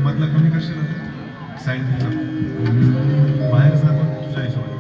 मधला कमी करशील साईड बाहेर जातो तुझ्या हिशोबाने.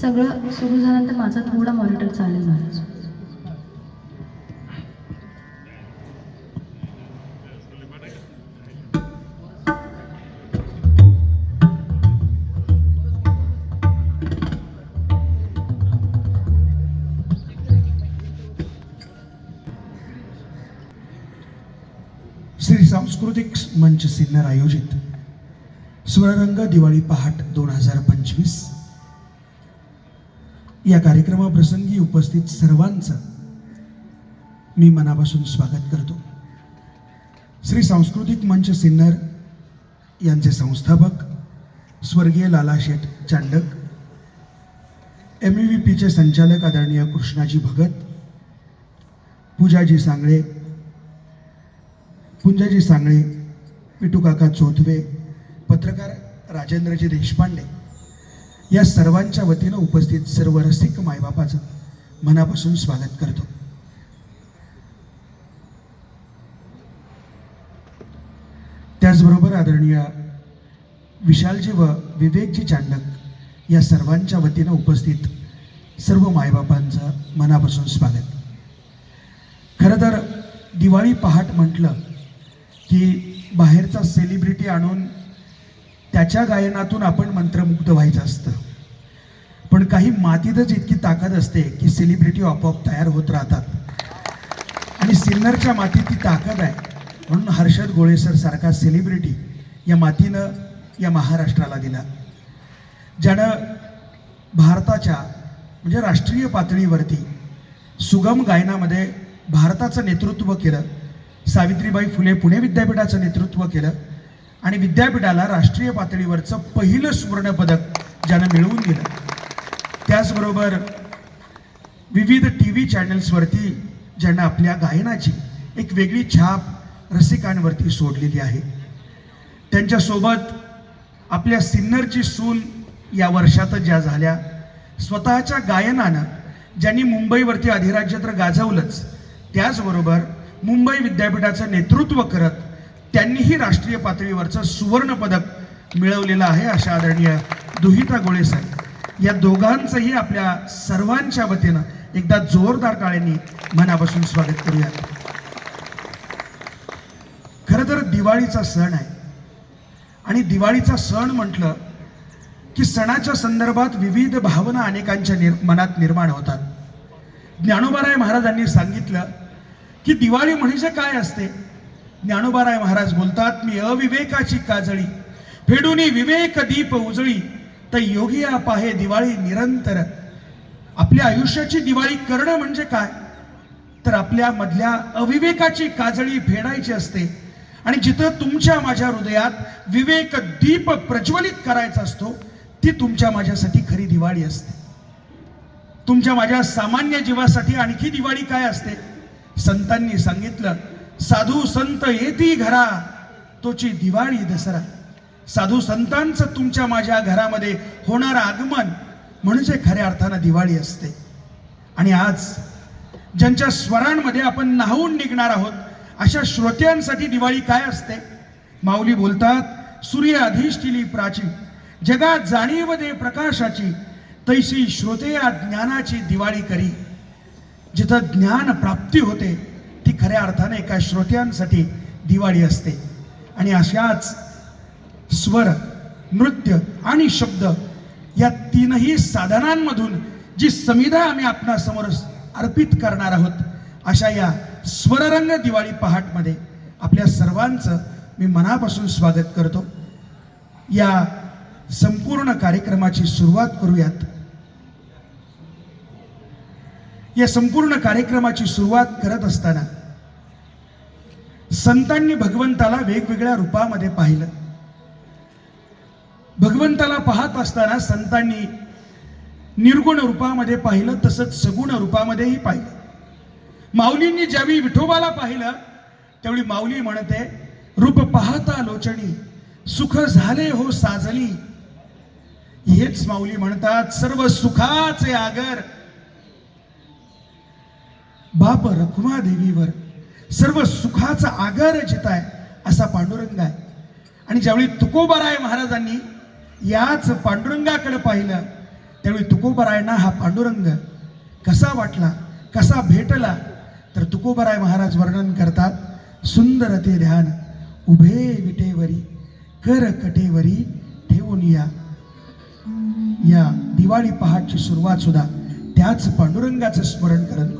सगळं सुरू झाल्यानंतर माझा थोडा मॉनिटर चालेल महाराज. श्री सांस्कृतिक मंच सिन्नर आयोजित स्वररंग दिवाळी पहाट 2025 या कार्यक्रमाप्रसंगी उपस्थित सर्वांचं मी मनापासून स्वागत करतो. श्री सांस्कृतिक मंच सिन्नर यांचे संस्थापक स्वर्गीय लालाशेठ चांडक, MEVPचे संचालक आदरणीय कृष्णाजी भगत, पुंजाजी सांगळे, पिटूकाका चोथवे, पत्रकार राजेंद्रजी देशपांडे या सर्वांच्या वतीनं उपस्थित सर्व रसिक मायबापाचं मनापासून स्वागत करतो. त्याचबरोबर आदरणीय विशालजी व विवेकजी चांडक या सर्वांच्या वतीनं उपस्थित सर्व मायबापांचं मनापासून स्वागत. खरं तर दिवाळी पहाट म्हटलं की बाहेरचा सेलिब्रिटी आणून त्याच्या गायनातून आपण मंत्रमुग्ध व्हायचं असतं, पण काही मातीतच इतकी ताकद असते की सेलिब्रिटी आपोआप तयार होत राहतात आणि सिन्नरच्या मातीत ती ताकद आहे. म्हणून हर्षद गोळे सर सारखा सेलिब्रिटी या मातीनं या महाराष्ट्राला दिला, ज्यानं भारताच्या म्हणजे राष्ट्रीय पातळीवरती सुगम गायनामध्ये भारताचं नेतृत्व केलं. सावित्रीबाई फुले पुणे विद्यापीठाचं नेतृत्व केलं आणि विद्यापीठाला राष्ट्रीय पातळीवरचं पहिलं सुवर्णपदक ज्यानं मिळवून दिलं. त्याचबरोबर विविध TV चॅनल्सवरती ज्यानं आपल्या गायनाची एक वेगळी छाप रसिकांवरती सोडलेली आहे. त्यांच्यासोबत आपल्या सिन्नरची सून या वर्षात ज्या झाल्या, स्वतःच्या गायनानं ज्यांनी मुंबईवरती अधिराज्य तर गाजवलंच, त्याचबरोबर मुंबई विद्यापीठाचं नेतृत्व करत त्यांनीही राष्ट्रीय पातळीवरचं सुवर्णपदक मिळवलेलं आहे. अशा आदरणीय दुहिता गोळे साहेब या दोघांचंही आपल्या सर्वांच्या वतीनं एकदा जोरदार टाळ्यांनी मनापासून स्वागत करूया. खरं तर दिवाळीचा सण आहे आणि दिवाळीचा सण म्हटलं की सणाच्या संदर्भात विविध भावना अनेकांच्या मनात निर्माण होतात. ज्ञानोबाराय महाराजांनी सांगितलं की दिवाळी म्हणजे काय असते. ज्ञानोबाराय महाराज बोलतात, मी अविवेकाची काजळी फेडूनी विवेक दीप उजळी, तर योगिया पाहे दिवाळी निरंतर. आपल्या आयुष्याची दिवाळी करणं म्हणजे काय, तर आपल्या मधल्या अविवेकाची काजळी फेडायची असते आणि जिथं तुमच्या माझ्या हृदयात विवेक दीप प्रज्वलित करायचा असतो ती तुमच्या माझ्यासाठी खरी दिवाळी असते. तुमच्या माझ्या सामान्य जीवासाठी आणखी दिवाळी काय असते. संतांनी सांगितलं, साधू संत येती घरा तोची दिवाळी दसरा. साधू संतांचं तुमच्या माझ्या घरामध्ये होणारं आगमन म्हणजे खऱ्या अर्थानं दिवाळी असते. आणि आज ज्यांच्या स्वरांमध्ये आपण न्हावून निघणार आहोत अशा श्रोत्यांसाठी दिवाळी काय असते. माऊली बोलतात, सूर्य अधिष्ठिली प्राची जगात जाणीव दे प्रकाशाची, तैसी श्रोतेया ज्ञानाची दिवाळी करी. जिथं ज्ञान प्राप्ती होते ती खऱ्या अर्थाने एका श्रोत्यांसाठी दिवाळी असते. आणि अशाच स्वर, नृत्य आणि शब्द या तीनही साधनांमधून जी समिधा आम्ही आपणासमोर अर्पित करणार आहोत, अशा या स्वररंग दिवाळी पहाटमध्ये आपल्या सर्वांचं मी मनापासून स्वागत करतो. या संपूर्ण कार्यक्रमाची सुरुवात करूयात. या संपूर्ण कार्यक्रमाची सुरुवात करत असताना संतांनी भगवंताला वेगवेगळ्या रूपामध्ये पाहिलं. भगवंताला पाहत असताना संतांनी निर्गुण रूपामध्ये पाहिलं, तसंच सगुण रूपामध्येही पाहिलं. माऊलींनी ज्यावेळी विठोबाला पाहिलं त्यावेळी माऊली म्हणते, रूप पाहता लोचणी सुख झाले हो साजली. हेच माऊली म्हणतात, सर्व सुखाचे आगर बाप रखुमा देवीवर. सर्व सुखाचा आगर जिथं आहे असा पांडुरंग आहे. आणि ज्यावेळी तुकोबाराय महाराजांनी याच पांडुरंगाकडे पाहिलं त्यावेळी तुकोबरायांना हा पांडुरंग कसा वाटला, कसा भेटला, तर तुकोबराय महाराज वर्णन करतात, सुंदर ते ध्यान उभे विटेवरी कर कटेवरी ठेवून या दिवाळी पहाटची सुरुवात सुद्धा त्याच पांडुरंगाचं स्मरण करूयात.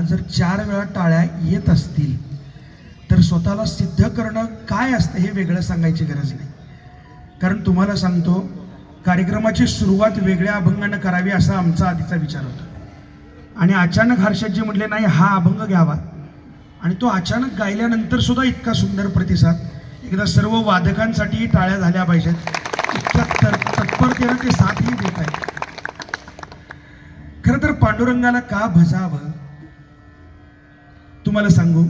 जर 4 वेळा टाळ्या येत असतील तर स्वतःला सिद्ध करणं काय असतं हे वेगळं सांगायची गरज नाही. कारण तुम्हाला सांगतो, कार्यक्रमाची सुरुवात वेगळ्या अभंगानं करावी असा आमचा आधीचा विचार होता. आणि अचानक हर्षदजी म्हटले नाही, हा अभंग घ्यावा. आणि तो अचानक गायल्यानंतर सुद्धा इतका सुंदर प्रतिसाद. एकदा सर्व वादकांसाठी टाळ्या झाल्या पाहिजेत. इतक्या तत्परतेनं ते साथही देत आहेत. खरं तर पांडुरंगाला का भजावं तुम्हाला सांगू.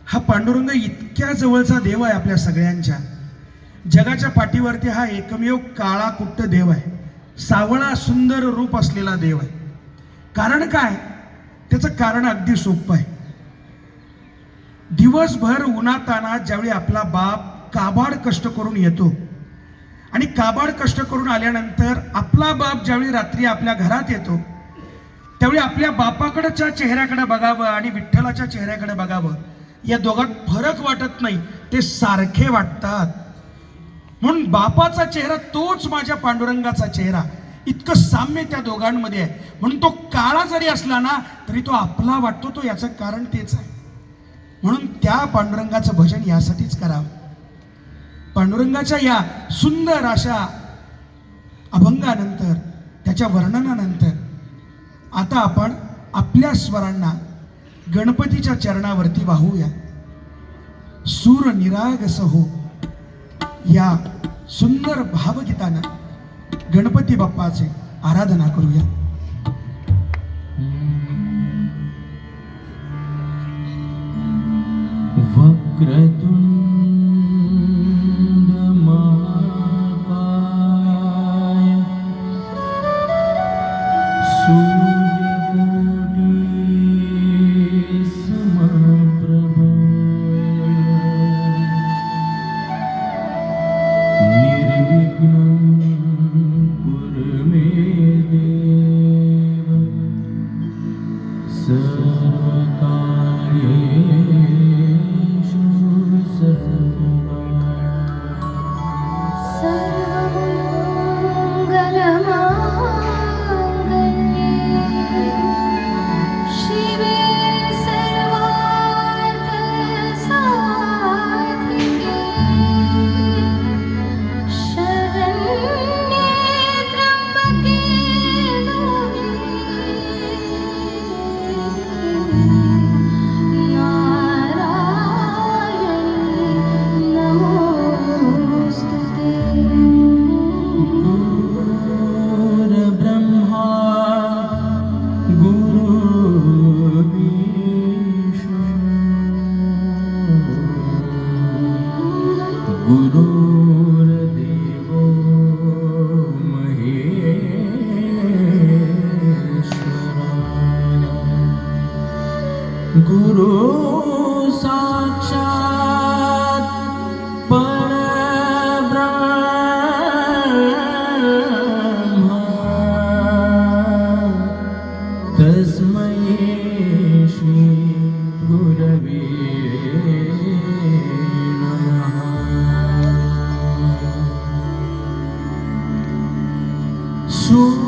हा पांडुरंग इतक्या जवळचा देव आहे आपल्या सगळ्यांच्या. जगाच्या पाठीवरती हा एकमेव काळा कुट्ट देव आहे. सावळा सुंदर रूप असलेला देव आहे. कारण काय? त्याचं कारण अगदी सोपं आहे. दिवसभर उन्हातानात ज्यावेळी आपला बाप काबाड कष्ट करून येतो आणि काबाड कष्ट करून आल्यानंतर आपला बाप ज्यावेळी रात्री आपल्या घरात येतो त्यावेळी आपल्या बापाकडच्या चेहऱ्याकडे बघावं आणि विठ्ठलाच्या चेहऱ्याकडे बघावं. या दोघात फरक वाटत नाही, ते सारखे वाटतात. म्हणून बापाचा चेहरा तोच माझ्या पांडुरंगाचा चेहरा, इतकं साम्य त्या दोघांमध्ये आहे. म्हणून तो काळा जरी असला ना तरी तो आपला वाटतो. तो याचं कारण तेच आहे. म्हणून त्या पांडुरंगाचं भजन यासाठीच करावं. पांडुरंगाच्या या सुंदर अशा अभंगानंतर, त्याच्या वर्णनानंतर आता आपण आपल्या स्वरांना गणपतीच्या चरणावरती वाहूया. सूर निरागस हो या सुंदर भावगीतानं गणपती बाप्पाचे आराधना करूया. वक्रतुंड महाकाय सूर्यकोटि समप्रभ निर्विघ्नं कुरु मे देव सर्वकार्येषु सर्वदा. सर्वमङ्गलमाङ्गल्ये शिवे सर्वार्थसाधिके शरण्ये त्र्यम्बके गौरी नारायणी नमोस्तुते. गुरुर्ब्रह्मा गुरुर्विष्णु गुरुर्देवो महेश्वरा गुरु साक्षात् परब्रह्म तस्मै श्री गुरवे नमः. सूर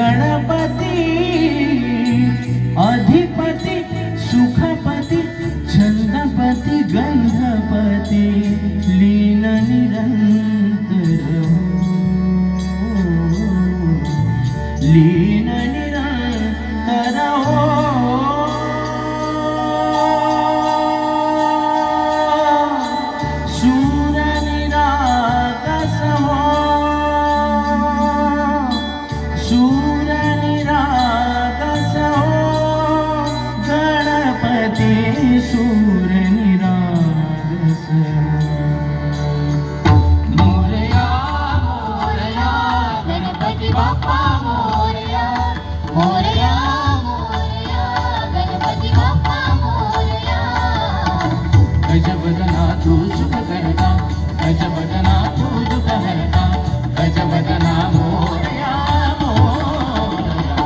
गणपती अधिपती सुखपती छंदपती गंधपती लीन निरंतर लीन निरंतर सूर निरागस सूर निरागस गणपती सूर निरागस मोरया मोरया गणपती बाप्पा मोरया मोरया मोरया गणपती बाप्पा मोरया गजबदना तू सुख करता गजबदना तू दुख हरता गजबदना मोरया मोरया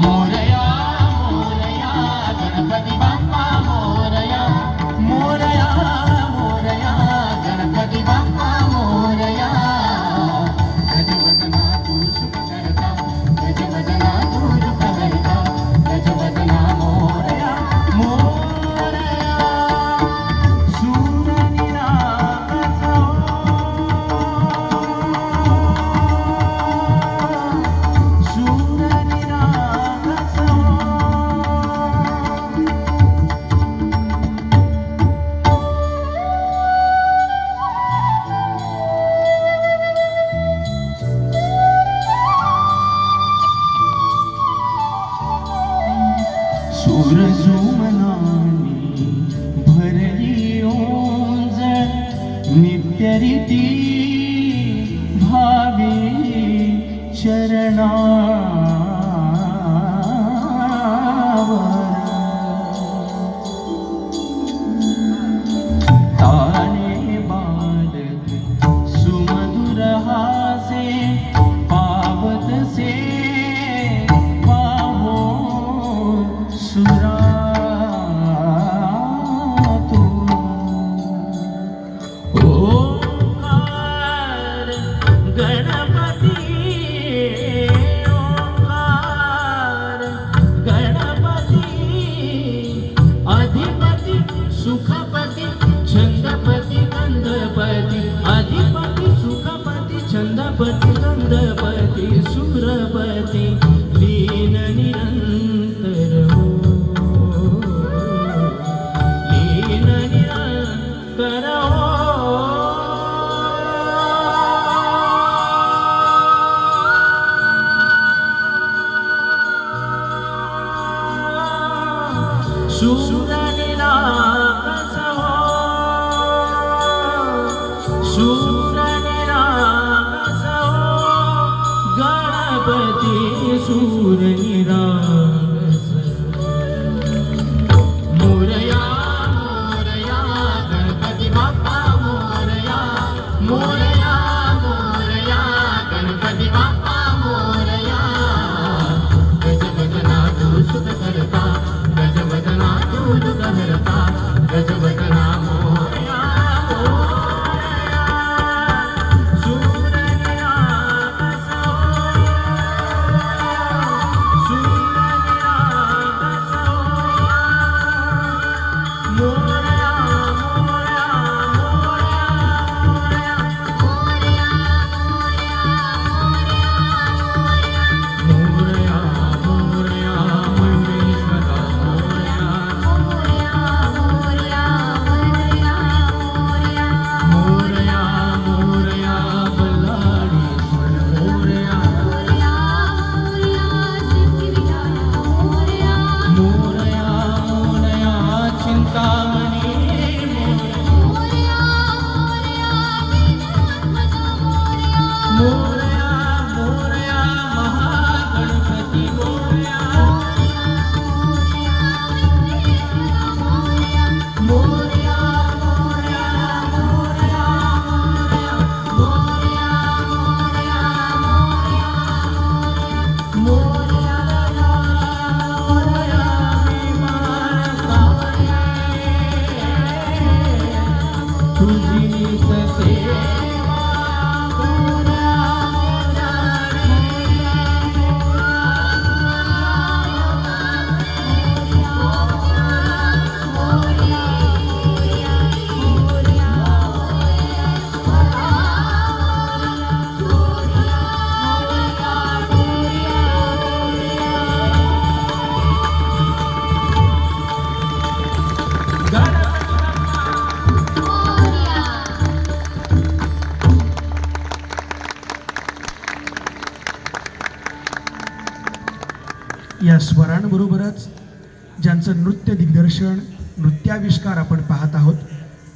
मोरया मोरया गणपती बाप्पा मोरया मोरया मोरया गणपती बाप्पा मोरया गजबदना तू सुख करता गजबदना तू दुख हरता गजबदना मोरया मोरया सूर निरागस सूर निरागस सूरसुमनानी भरली ओंजळ नित्यरीती भावी चरणावर ताने बालक सुमधुर हासे पावतसे पाहो सुरा ओंकार गणपती ओंकार गणपती अधिपती सुखपती छंदपती गंधपती अधिपती सुखपती छंदपती गंधपती सुरपती लीन निरंतर लीन निरंतर सूर निरागस सूर निरागस गणपती सूर निरागस मोरया मोरया गणपती बाप्पा मोरया मोरया मोरया गणपती बाप्पा मोरया गजबदना तू सुख करता गजबदना तू दुख हरता गजबदना मोरया मोरया सूर निरागस या स्वरांबरोबरच ज्यांचं नृत्य दिग्दर्शन नृत्याविष्कार आपण पाहत आहोत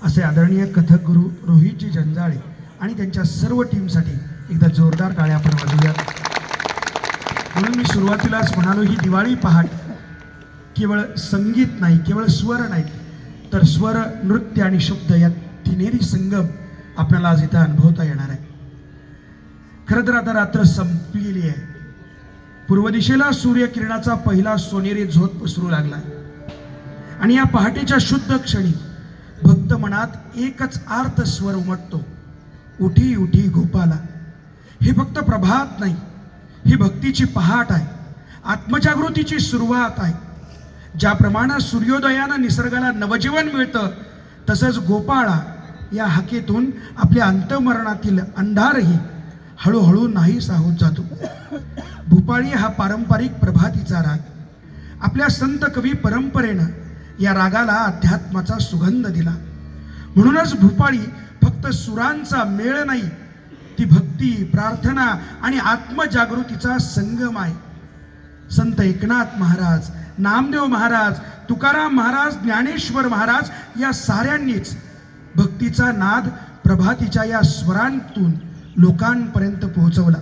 असे आदरणीय कथक गुरु रोहितजी जंजाळे आणि त्यांच्या सर्व टीमसाठी एकदा जोरदार टाळ्या आपण वाजवूयात. म्हणून मी सुरुवातीलाच म्हणालो, ही दिवाळी पहाट केवळ संगीत नाही, केवळ स्वर नाही, तर स्वर, नृत्य आणि शब्द या तिन्ही संगम आपल्याला आज इथं अनुभवता येणार आहे. खरं तर आता रात्र संपलेली आहे. पूर्व दिशेला सूर्यकिरणाचा पहिला सोनेरी झोत पसरू लागला आणि या पहाटेच्या शुद्ध क्षणी भक्त मनात एकच आर्त स्वर उमटतो, उठी उठी गोपाला. हे फक्त प्रभात नाही, ही भक्तीची पहाट आहे, आत्मजागृतीची सुरुवात आहे. ज्याप्रमाणे सूर्योदयानं निसर्गाला नवजीवन मिळतं, तसंच गोपाळा या हाकेतून आपल्या अंतःमरणातील अंधारही हळूहळू नाहीसा होत जातो. भूपाळी हा पारंपरिक प्रभातीचा राग. आपल्या संत कवी परंपरेनं या रागाला अध्यात्माचा सुगंध दिला. म्हणूनच भूपाळी फक्त सुरांचा मेळ नाही, ती भक्ती, प्रार्थना आणि आत्मजागृतीचा संगम आहे. संत एकनाथ महाराज, नामदेव महाराज, तुकाराम महाराज, ज्ञानेश्वर महाराज या साऱ्यांनीच भक्तीचा नाद प्रभातीच्या या स्वरांतून लोकांपर्यंत पोहोचवला.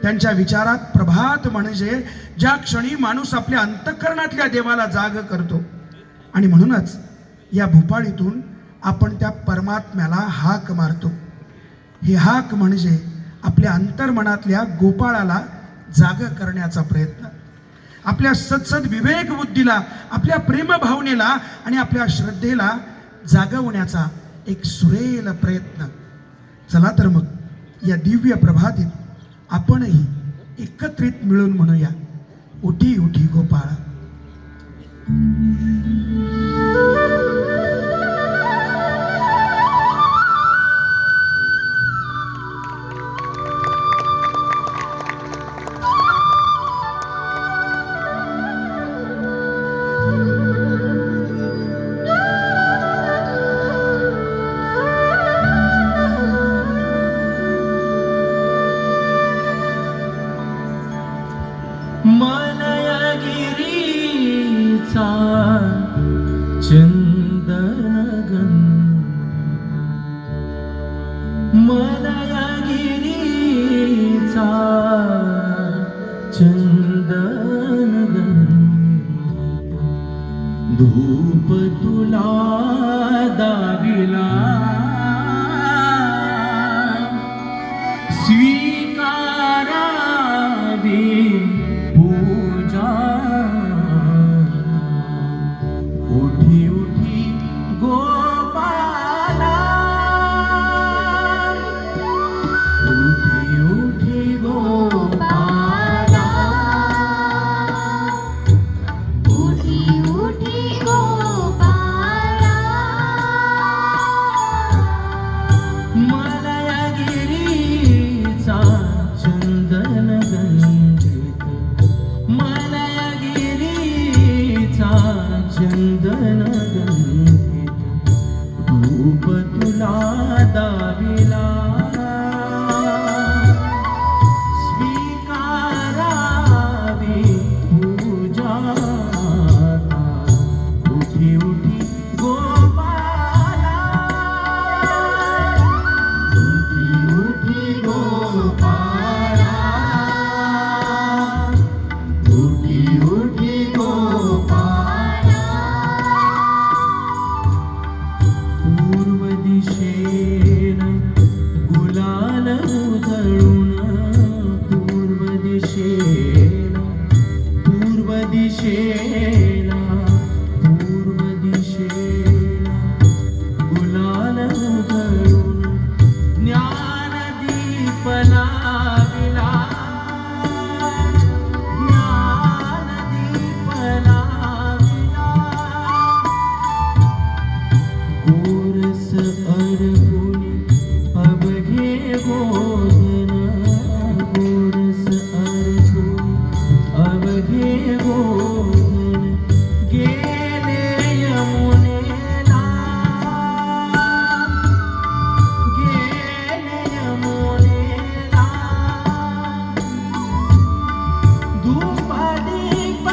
त्यांच्या विचारात प्रभात म्हणजे ज्या क्षणी माणूस आपल्या अंतःकरणातल्या देवाला जाग करतो, आणि म्हणूनच या भूपाळीतून आपण त्या परमात्म्याला हाक मारतो. ही हाक म्हणजे आपल्या अंतर्मनातल्या गोपाळाला जाग करण्याचा प्रयत्न, आपल्या सत्सद विवेक बुद्धीला, आपल्या प्रेमभावनेला आणि आपल्या श्रद्धेला जागवण्याचा एक सुरेल प्रयत्न. चला तर मग या दिव्य प्रभातीत आपणही एकत्रित मिळून म्हणूया, उठी उठी गोपाळा. मलयगिरीचा चंदनगंधी, मलयगिरीचा चंदनगंधी, धूप तुला दाविला, स्वीकारावी पूजा. उठी उठी गोपाला, उठी उठी गोपाला, उठी उठी गोपाळा. मलयगिरीचा चंदनगंधित, मलयगिरीचा चंदनगंधित, धूप तुला दाविला, स्वीकारावी पूजा. उठी उठी गोपाला, उठी उठी गोपाला, उठी उठी गोपाला. पूर्व दिशेनं गुलाल उधळून, पूर्व दिशेनं, पूर्व दिशेला, पूर्व दिशेला गुलाल उधळून, ज्ञानदीप लाविला, ज्ञानदीप लाविला. गोरस अर्पुणी अवघे गोधन, गोरस अर्पुणी अवघे गोधन, गेले यमुनेला, गेले यमुनेला. धूपादीप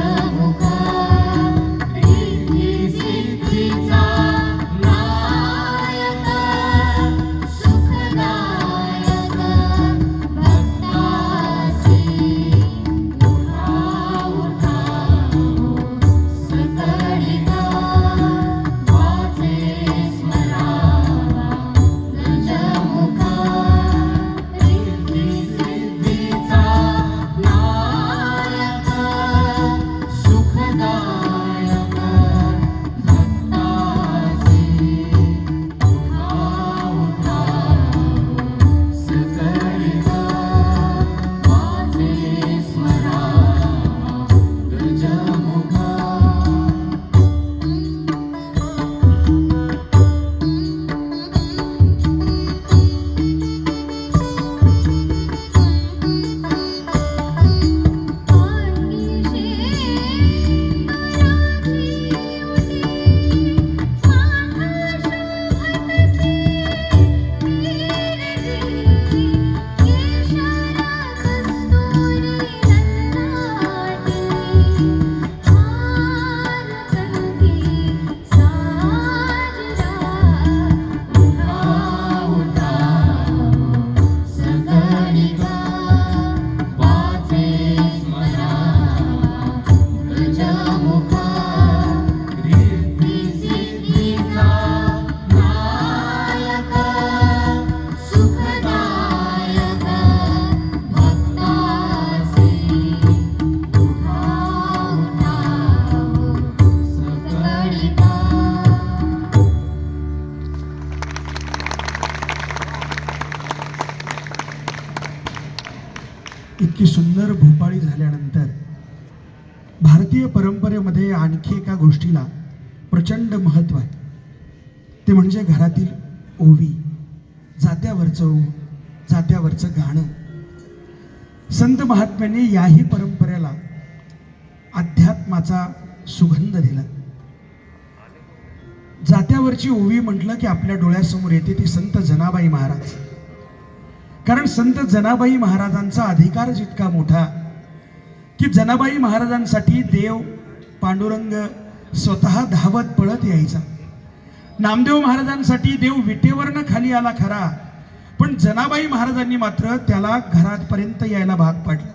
गजमुखा रिद्धी सिद्धीचा नायक सुखदायक भक्तासी उठा उठा सकळिका वाचे स्मरावा गजमुखा रिद्धी सिद्धीचा नायक सुखदायक भक्तासी उठा उठा सकळिका वाचे स्मरावा गजमुखा इतकी सुंदर भूपाळी झाल्यानंतर भारतीय परंपरेमध्ये आणखी एका गोष्टीला प्रचंड महत्त्व आहे. ते म्हणजे घरातील ओवी, जात्यावरचं गाणं. संत महात्म्यांनी याही परंपरेला अध्यात्माचा सुगंध दिला. जात्यावरची ओवी म्हटलं की आपल्या डोळ्यासमोर येते ती संत जनाबाई महाराज. कारण संत जनाबाई महाराजांचा अधिकार जितका मोठा की जनाबाई महाराजांसाठी देव पांडुरंग स्वतः धावत पळत यायचा. नामदेव महाराजांसाठी देव विटेवरनं खाली आला खरा, पण जनाबाई महाराजांनी मात्र त्याला घरापर्यंत यायला भाग पाडलं.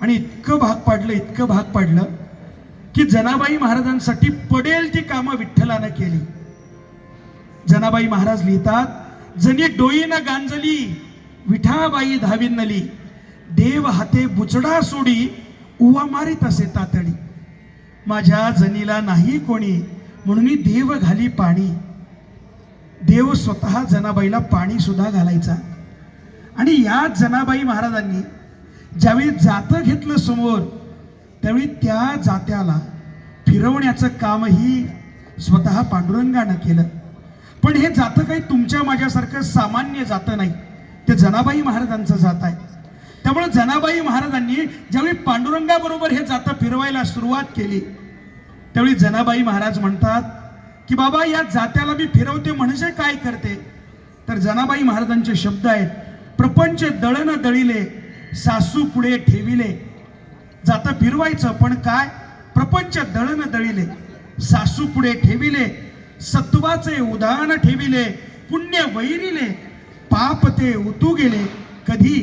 आणि इतकं भाग पाडलं की जनाबाई महाराजांसाठी पडेल ती कामं विठ्ठलानं केली. जनाबाई महाराज लिहितात, जनी डोईनं गांजली विठाबाई धाविनली, देव हाते बुचडा सोडी उवा मारीत असे तातडी. माझ्या जनीला नाही कोणी म्हणून देव घाली पाणी. देव स्वतः जनाबाईला पाणी सुद्धा घालायचा. आणि या जनाबाई महाराजांनी ज्यावेळी जातं घेतलं समोर, त्यावेळी त्या जात्याला फिरवण्याचं कामही स्वतः पांडुरंगानं केलं. पण हे जातं काही तुमच्या माझ्यासारखं सामान्य जातं नाही, ते जनाबाई महाराजांचं जात आहे. त्यामुळे जनाबाई महाराजांनी ज्यावेळी पांडुरंगाबरोबर हे जातं फिरवायला सुरुवात केली, त्यावेळी जनाबाई महाराज म्हणतात की बाबा या जात्याला मी फिरवते म्हणजे काय करते. तर जनाबाई महाराजांचे शब्द आहेत, प्रपंच दळण दळिले सासू पुढे ठेविले. जातं फिरवायचं पण काय, प्रपंच दळण दळिले सासू पुढे ठेविले, सत्वाचे उदाहरण ठेविले, पुण्य वैरिले, पाप ते उतू गेले. कधी,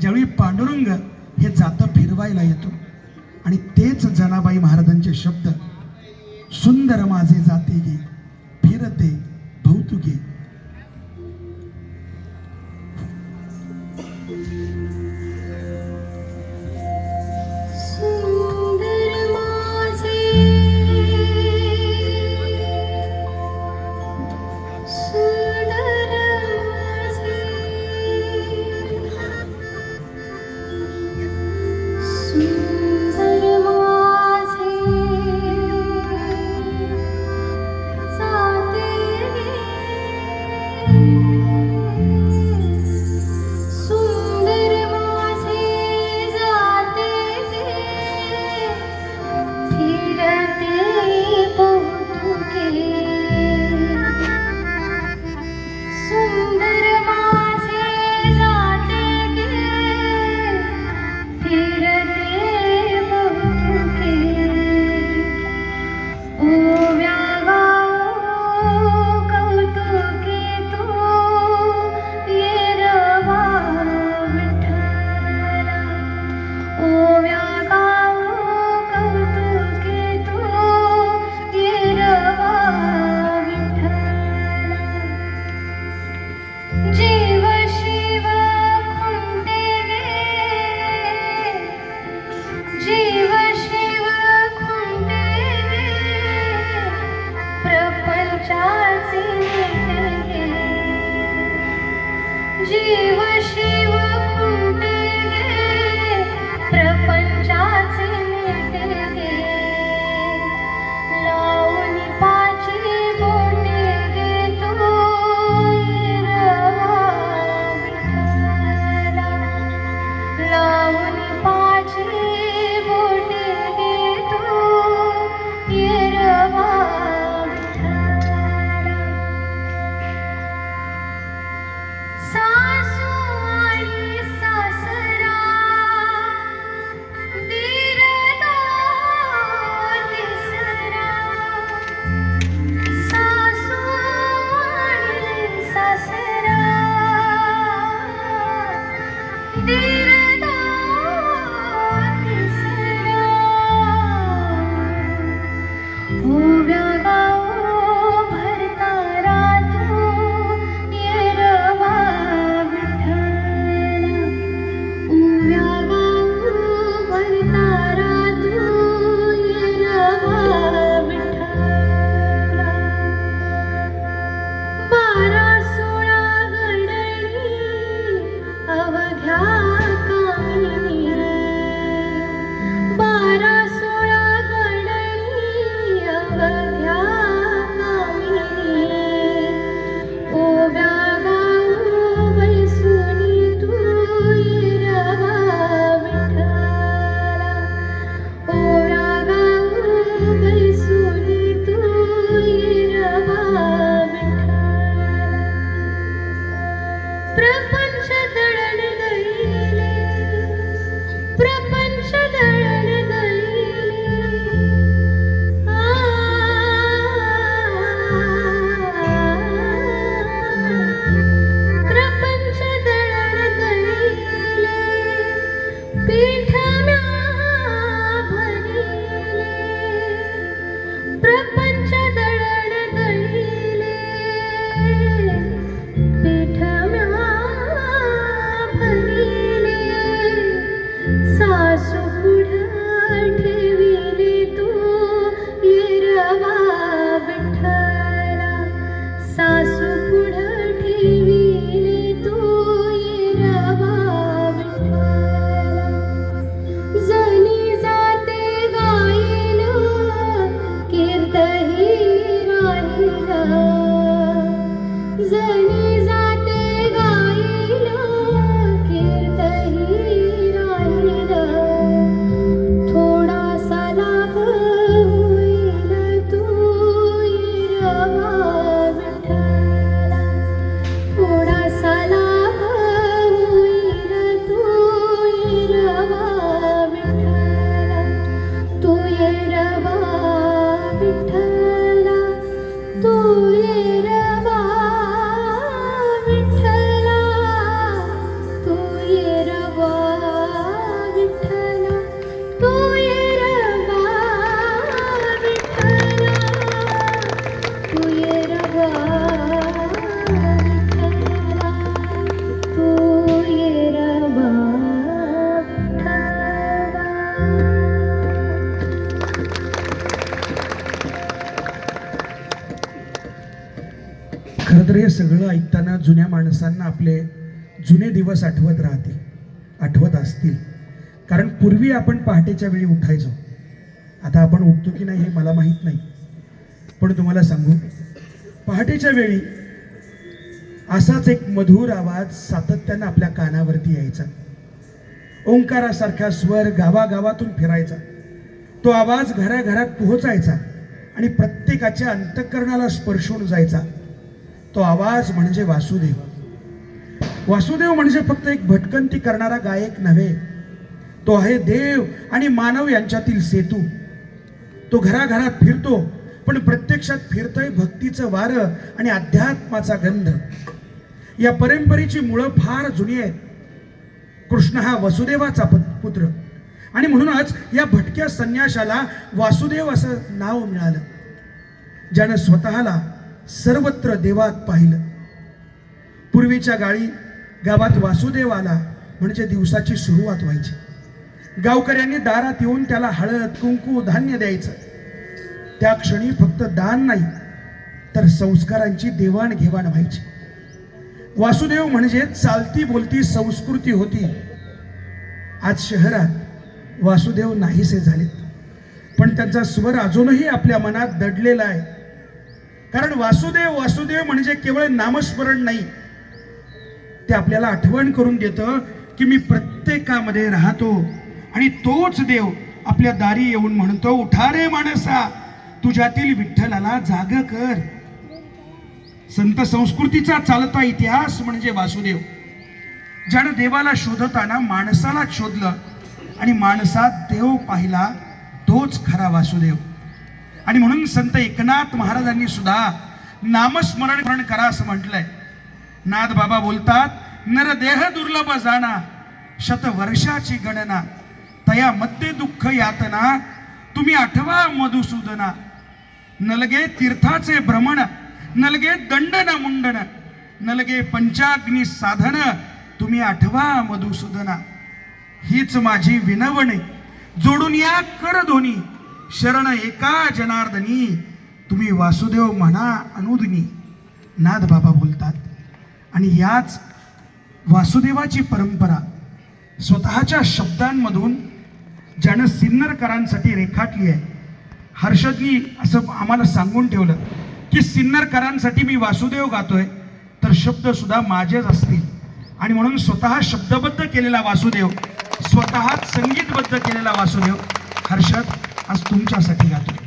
ज्यावेळी पांडुरंग हे जातं फिरवायला येतो. आणि तेच जनाबाई महाराजांचे शब्द, सुंदर माझे जाते गे फिरते भौतुके. सुंदर माझे जाते गे खरं तर हे सगळं ऐकताना जुन्या माणसांना आपले जुने दिवस आठवत राहतील, आठवत असतील. कारण पूर्वी आपण पहाटेच्या वेळी उठायचो. आता आपण उठतो की नाही हे मला माहीत नाही, पण तुम्हाला सांगू, पहाटेच्या वेळी असाच एक मधुर आवाज सातत्यानं आपल्या कानावरती यायचा. ओंकारासारखा स्वर गावागावातून फिरायचा. तो आवाज घराघरात पोहोचायचा आणि प्रत्येकाच्या अंतःकरणाला स्पर्शून जायचा. तो आवाज म्हणजे वासुदेव. वासुदेव म्हणजे फक्त एक भटकंती करणारा गायक नव्हे, तो आहे देव आणि मानव यांच्यातील सेतू. तो घराघरात फिरतो, पण प्रत्यक्षात फिरतोय भक्तीचं वारं आणि अध्यात्माचा गंध. या परंपरेची मुळं फार जुनी आहेत. कृष्ण हा वसुदेवाचा पुत्र आणि म्हणूनच या भटक्या संन्याशाला वासुदेव असं नाव मिळालं, ज्यानं स्वतःला सर्वत्र देवात पाहिलं. पूर्वीच्या गावात वासुदेव आला म्हणजे दिवसाची सुरुवात व्हायची. गावकऱ्यांनी दारात येऊन त्याला हळद, कुंकू, धान्य द्यायचं. त्या क्षणी फक्त दान नाही तर संस्कारांची देवाणघेवाण व्हायची. वासुदेव म्हणजे चालती बोलती संस्कृती होती. आज शहरात वासुदेव नाहीसे झालेत, पण त्यांचा स्वर अजूनही आपल्या मनात दडलेला आहे. कारण वासुदेव वासुदेव म्हणजे केवळ नामस्मरण नाही, ते आपल्याला आठवण करून देतं की मी प्रत्येकामध्ये राहतो आणि तोच देव आपल्या दारी येऊन म्हणतो, उठा रे माणसा, तुझ्यातील विठ्ठलाला जाग कर. संत संस्कृतीचा चालता इतिहास म्हणजे वासुदेव, ज्यानं देवाला शोधताना माणसाला शोधलं आणि माणसात देव पाहिला, तोच खरा वासुदेव. आणि म्हणून संत एकनाथ महाराजांनी सुद्धा नामस्मरण करा असं म्हटलंय. नाथ बाबा बोलतात, नरदेह दुर्लभ जाणा, शतवर्षाची गणना, तया मध्ये दुःख यातना, तुम्ही आठवा मधुसूदना. नलगे तीर्थाचे भ्रमण, नलगे दंडन मुंडन, नलगे पंचाग्नी साधन, तुम्ही आठवा मधुसूदना. हीच माझी विनवणी, जोडून या कर दोन्ही, शरण एका जनार्दनी, तुम्ही वासुदेव म्हणा अनुदिनी. नाथ बाबा बोलतात. आणि याच वासुदेवाची परंपरा स्वतःच्या शब्दांमधून ज्यानं सिन्नरकरांसाठी रेखाटली आहे. हर्षदनी असं आम्हाला सांगून ठेवलं की सिन्नरकरांसाठी मी वासुदेव गातोय, तर शब्द सुद्धा माझेच असतील. आणि म्हणून स्वतः शब्दबद्ध केलेला वासुदेव, स्वतः संगीतबद्ध केलेला वासुदेव हर्षद आज तुमच्यासाठी गातोय.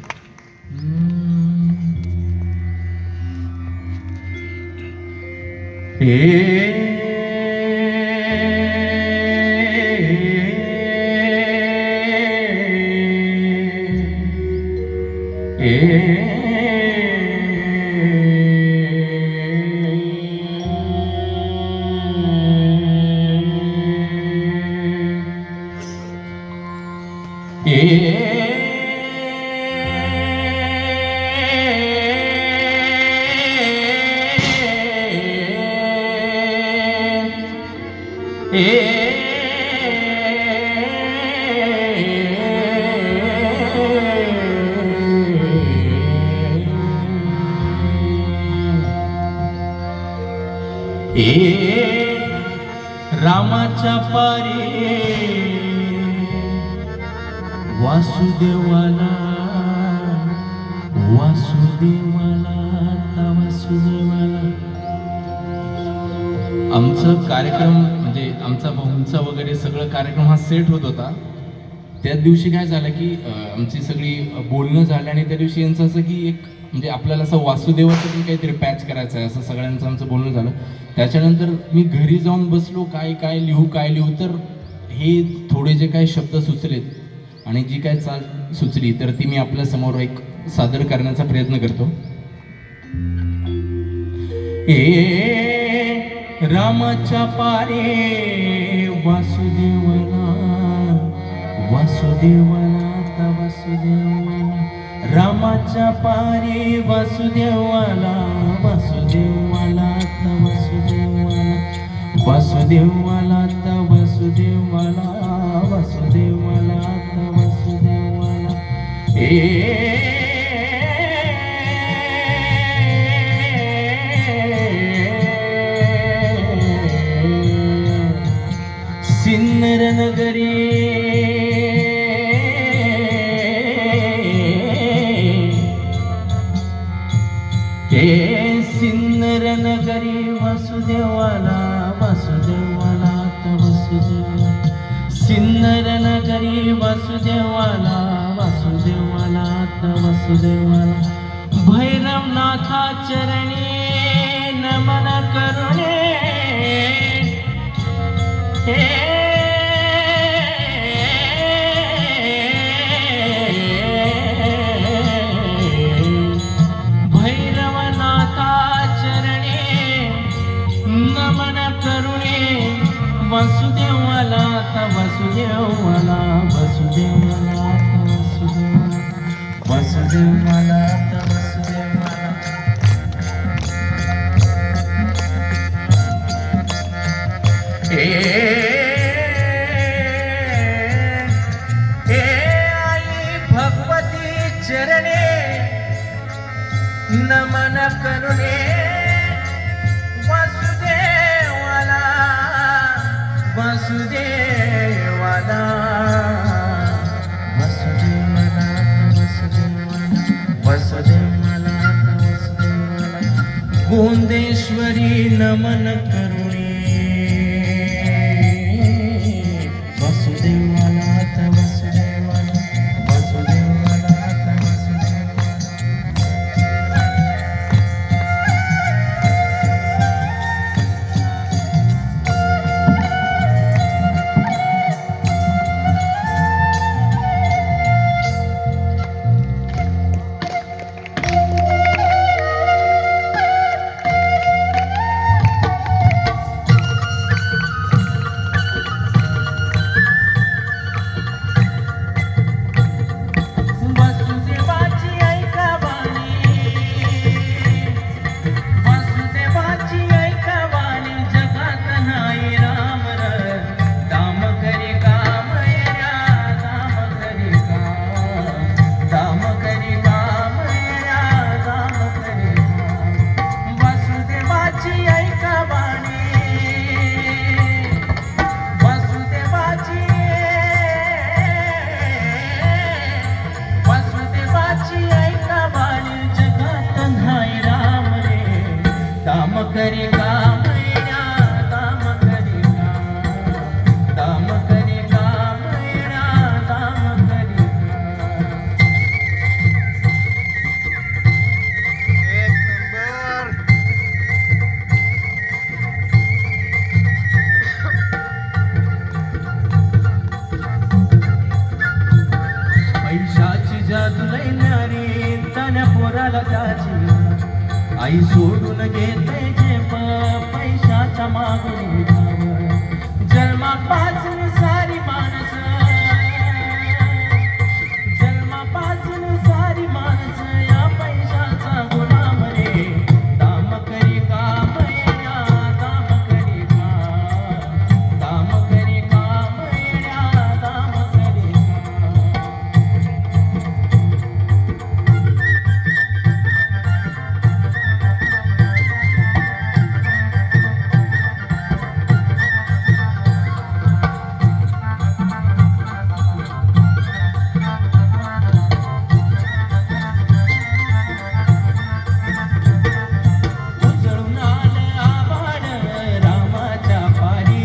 रामाच्या पारी वासुदेवाला, वासुदेवाला, वासुदेवाला. आमचं कार्यक्रम म्हणजे आमचा भाऊंचा वगैरे सगळं कार्यक्रम हा सेट होत होता. त्याच दिवशी काय झालं की आमची सगळी बोलणं झालं आणि त्या दिवशी यांचं असं की एक म्हणजे आपल्याला असं वासुदेवाचं पण काहीतरी पॅच करायचं आहे असं सगळ्यांचं आमचं बोलणं झालं. त्याच्यानंतर मी घरी जाऊन बसलो, काय लिहू तर हे थोडे जे काही शब्द सुचलेत आणि जी काय चाल सुचली तर ती मी आपल्या समोर एक सादर करण्याचा प्रयत्न करतो. रामाच्या पारे वासुदेवाला, वासुदेवाला, वासुदेवाला. रामाच्या पारे वासुदेवाला, वासुदेवाला, वासुदेवाला, वासुदेवाला, वासुदेवाला, वासुदेवाला, वासुदेवाला. वासुदेवाला वासुदेवाला आता वसुदेव सिन्नर नगरी वासुदेवाला वासुदेवाला आता वसुदेवाला भैरवनाथा चरणी नमन करुणे भैरवनाथा चरणी नमन करुणे वसुदेवाला आता वसुदेवाला वसुदेवाला आता वसुदेवाला वसुदेवाला आता वसुदेवाला आई भगवती चरणे नमन करुणे वासुदेवाला वासुदेवाला वसुदेवाला वसुदेवाला वसुदेवाला वसुदेवाला गोंदेश्वरी नमन करुणे वसुदेवाला आता वसुदेवाला वसुदेवाला आता वसुदेवाला वासुदेवाची ऐका वाणी वासुदेवाची ऐका वाणी जगात नाही राम र दाम करी काम येऱ्या दाम करी काम येऱ्या दाम करी काम वासुदेवाची ऐका वाणी वासुदेवाची वासुदेवाची ऐका वाणी जगात नाही राम रे दाम करी काम येऱ्या दाम करी काम येऱ्या दाम करी काम पैशाची जादू लय न्यारी तान्या पोराला त्याची आई सोडून घेते झेप पैशाच्या मागून धाव जन्मापासून सारी माणस जन्मापासून सारी माणस या पैशाचा गुलाम रे दाम करी काम येण्या दाम करी काम येण्या दाम करी काम उजळून आलं आभाळ रामाच्या पारी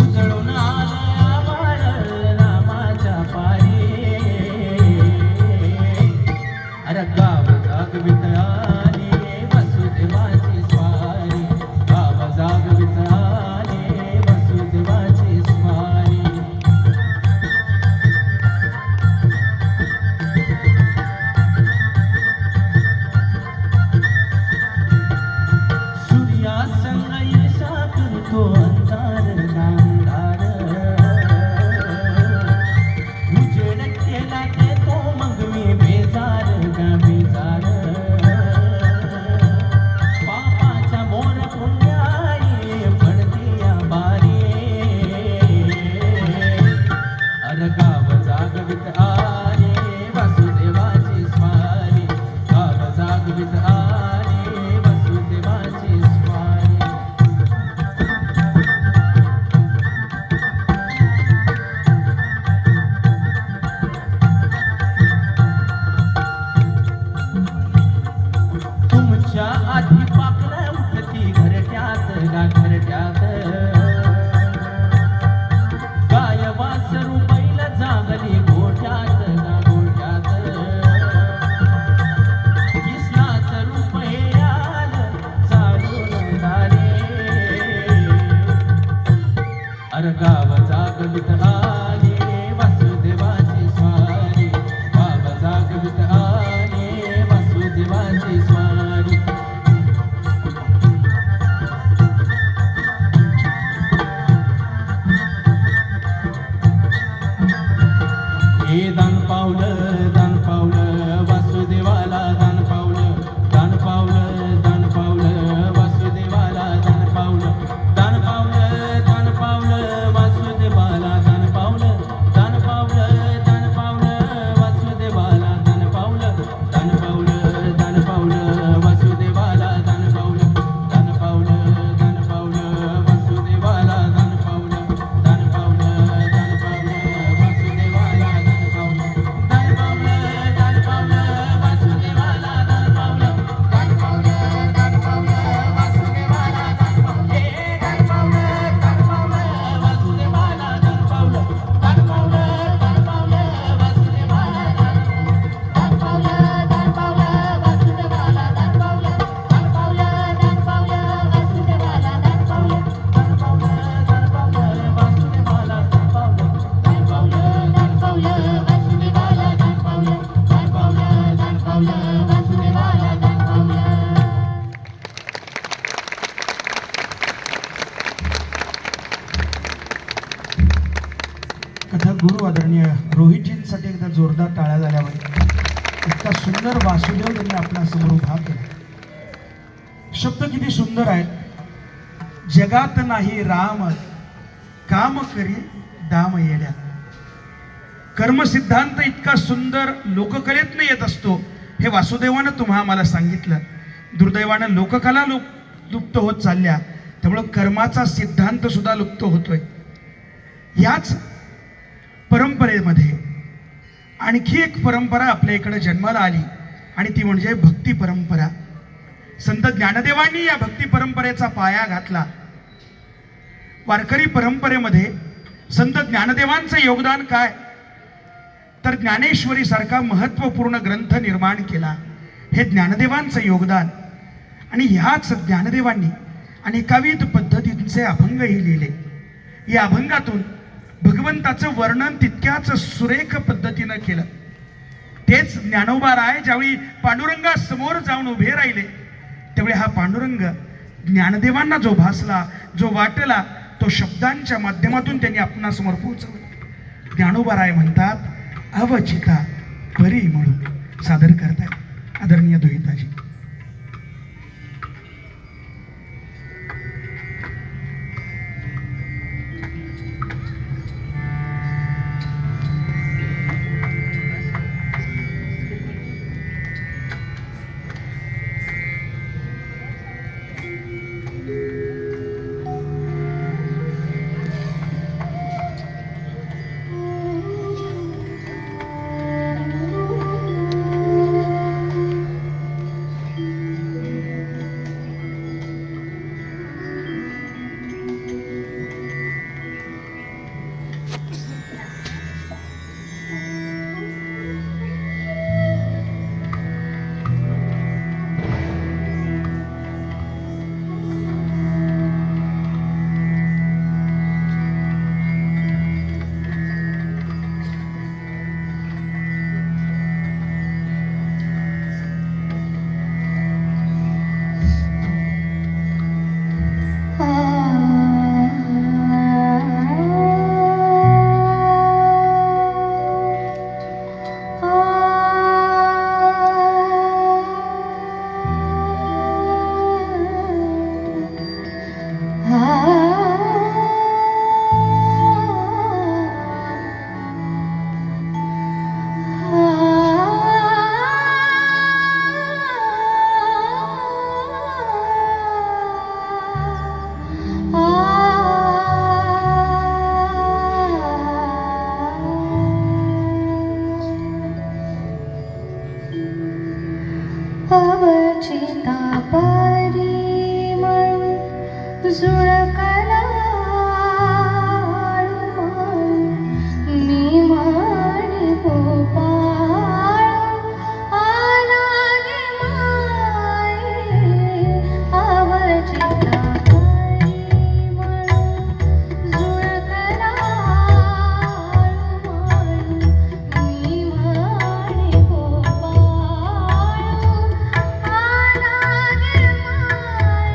उजळून आलं आभाळ रामाच्या पारी अरे गाव जागवित आली वसुदेवाची स्वारी गाव जागवित आली वसुदेवाची स्वारी सूर्यासंग यशातून तो अंधार नांदार उजेड केला ते तो मग मी बेजार गा बेजार पापाच्या मोर पुण्याई पडते या बारी अरे गाव जागवित आले वसुदेवाची स्वारी गाव जागवित आले वसुदेवाची स्वारी तुमच्या हे दान पावलं वासुदेवाला दान पावलं वासुदेवाला दान पावलं वासुदेवाला दान पावलं वासुदेवाला दान पावलं वासुदेवाला दान पावलं वासुदेवाला दान पावलं कथक गुरु आदरणीय रोहितजींसाठी एकदा जोरदार टाळ्या झाल्यावर इतका सुंदर वासुदेव त्यांनी आपल्यासमोर उभा केला. शब्द किती सुंदर आहेत. जगात नाही राम काम करी दाम येड्या. कर्मसिद्धांत इतका सुंदर लोककलेतनं येत असतो हे वासुदेवानं तुम्हा आम्हाला सांगितलं. दुर्दैवानं लोककला लुप्त होत चालल्या, त्यामुळं कर्माचा सिद्धांत सुद्धा लुप्त होतोय. याच परंपरेमध्ये आणखी एक परंपरा आपल्या इकडे जन्माला आली आणि ती म्हणजे भक्ती परंपरा. संत ज्ञानदेवांनी या भक्ती परंपरेचा पाया घातला. वारकरी परंपरेमध्ये संत ज्ञानदेवांचं योगदान काय, तर ज्ञानेश्वरी सारखा महत्त्वपूर्ण ग्रंथ निर्माण केला. हे ज्ञानदेवांचं योगदान. आणि ह्याच ज्ञानदेवांनी अनेकाविध पद्धतींचे अभंगही लिहिले. या अभंगातून भगवंताचं वर्णन तितक्याच सुरेख पद्धतीनं केलं. तेच ज्ञानोबा राय ज्यावेळी पांडुरंगासमोर जाऊन उभे राहिले त्यावेळी हा पांडुरंग ज्ञानदेवांना जो भासला, जो वाटला, तो शब्दांच्या माध्यमातून त्यांनी आपणासमोर पोहोचवला. ज्ञानोबा राय म्हणतात, अवचिता परी म्हणून सादर करतायत आदरणीय दुहिताजी. अवचिता परिमळ झुळकला मी माणी गोपाळ आला गे माये. अवचिता परिमळ झुळकला मी माणी गोपाळ आला गे माये.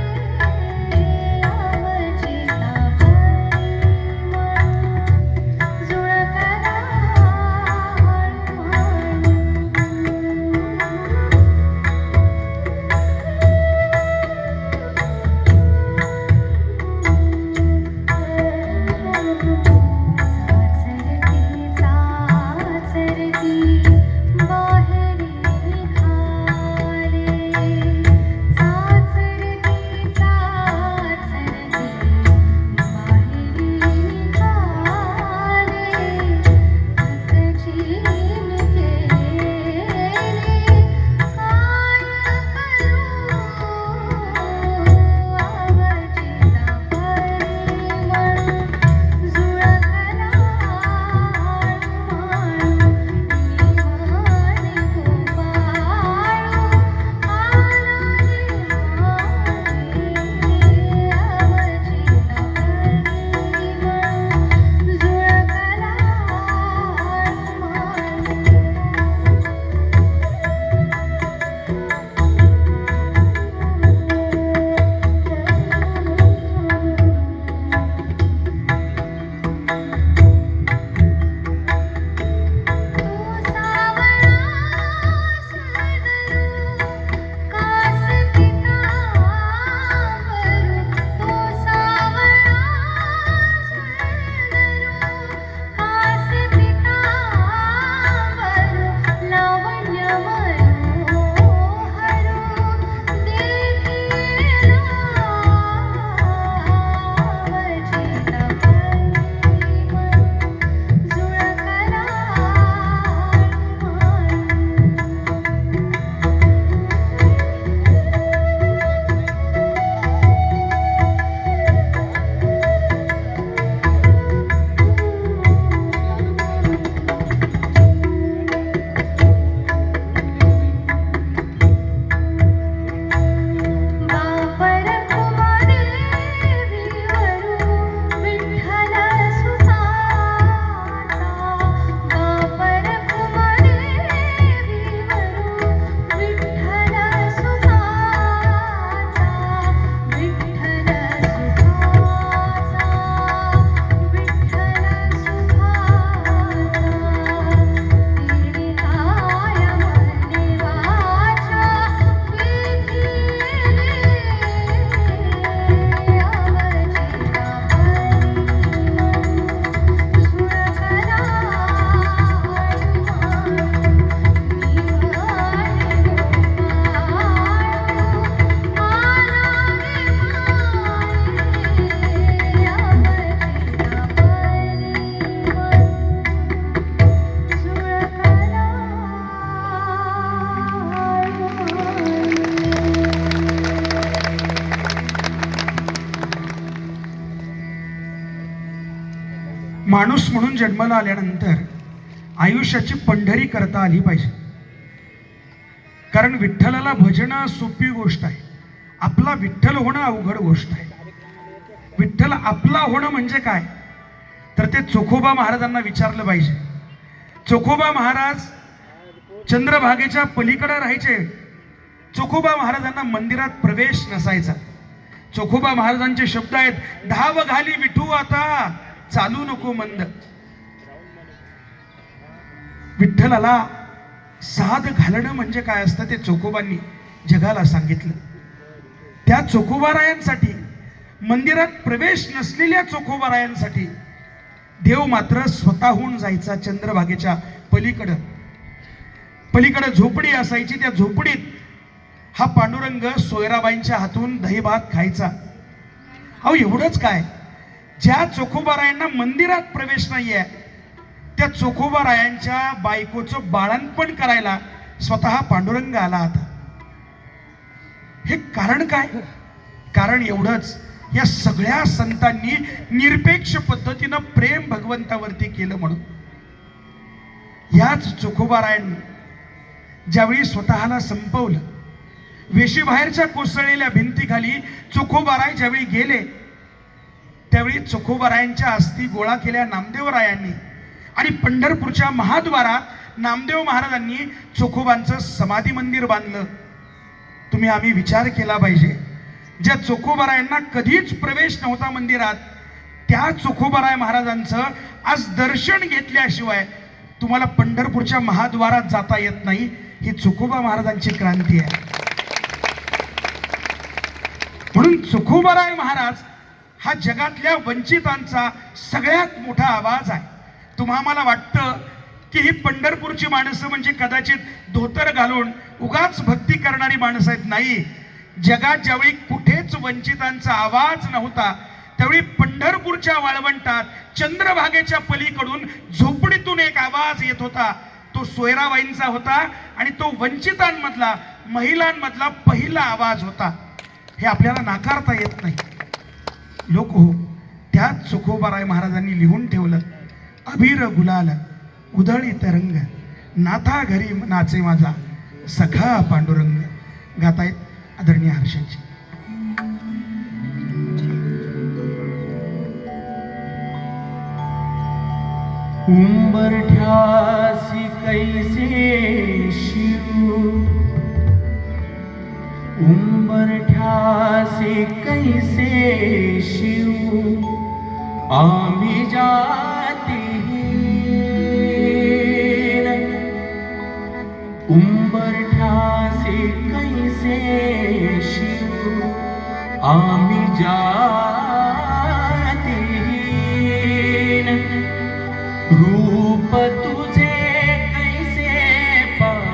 माणूस म्हणून जन्माला आल्यानंतर आयुष्याची पंढरी करता आली पाहिजे. कारण विठ्ठलाला भजणं सोपी गोष्ट आहे, आपला विठ्ठल होणं अवघड गोष्ट आहे. विठ्ठल आपला होणं म्हणजे काय, तर ते चोखोबा महाराजांना विचारलं पाहिजे. चोखोबा महाराज चंद्रभागेच्या पलीकडे राहायचे. चोखोबा महाराजांना मंदिरात प्रवेश नसायचा. चोखोबा महाराजांचे शब्द आहेत, धाव घाली विठू आता चालू नको मंद. विठ्ठलाला साध घालणं म्हणजे काय असतं ते चोखोबांनी जगाला सांगितलं. त्या चोखोबारायांसाठी, मंदिरात प्रवेश नसलेल्या चोखोबारायांसाठी देव मात्र स्वतःहून जायचा चंद्रभागेच्या पलीकडं. पलीकडे झोपडी असायची, त्या झोपडीत हा पांडुरंग सोयराबाईंच्या हातून दही भात खायचा. अहो एवढंच काय, ज्या चोखोबारायांना मंदिरात प्रवेश नाहीये त्या चोखोबारायांच्या बायकोचं बाळंतपण करायला स्वतः पांडुरंग आला होता. हे कारण काय? कारण एवढंच, या सगळ्या संतांनी निरपेक्ष पद्धतीनं प्रेम भगवंतावरती केलं म्हणून. याच चोखोबारायांनी ज्यावेळी स्वतःला संपवलं, वेशीबाहेरच्या कोसळलेल्या भिंतीखाली चोखोबाराय ज्यावेळी गेले, त्यावेळी चोखोबारायांच्या अस्थी गोळा केल्या नामदेवरायांनी आणि पंढरपूरच्या महाद्वारात नामदेव महाराजांनी चोखोबांचं समाधी मंदिर बांधलं. तुम्ही आम्ही विचार केला पाहिजे, ज्या चोखोबारायांना कधीच प्रवेश नव्हता मंदिरात, त्या चोखोबाराय महाराजांचं आज दर्शन घेतल्याशिवाय तुम्हाला पंढरपूरच्या महाद्वारात जाता येत नाही. ही चोखोबा महाराजांची क्रांती आहे. म्हणून चोखोबाराय महाराज हा जगातल्या वंचितांचा सगळ्यात मोठा आवाज आहे. तुम्हाला वाटतं की ही पंढरपूरची माणसं म्हणजे कदाचित धोतर घालून उगाच भक्ती करणारी माणसं आहेत. नाही, जगात ज्यावेळी कुठेच वंचितांचा आवाज नव्हता त्यावेळी पंढरपूरच्या वाळवंटात चंद्रभागेच्या पलीकडून झोपडीतून एक आवाज येत होता. तो सोयराबाईंचा होता आणि तो वंचितांमधला, महिलांमधला पहिला आवाज होता. हे आपल्याला नाकारता येत नाही. लोक हो, त्याच चोखोबाराय महाराजांनी लिहून ठेवलं, अबीर गुलाल उधळी तरंग नाथा घरी नाचे माझा सखा पांडुरंग. गातायत आदरणीय हर्षजी. उंबरठ्यासी कैसे शिव, उंबरठ्यासी कैसे शिव, आम्ही जाती उंबरठ्यासी कैसे शिव, आम्ही जाती रूप तुझे कैसे पाहू,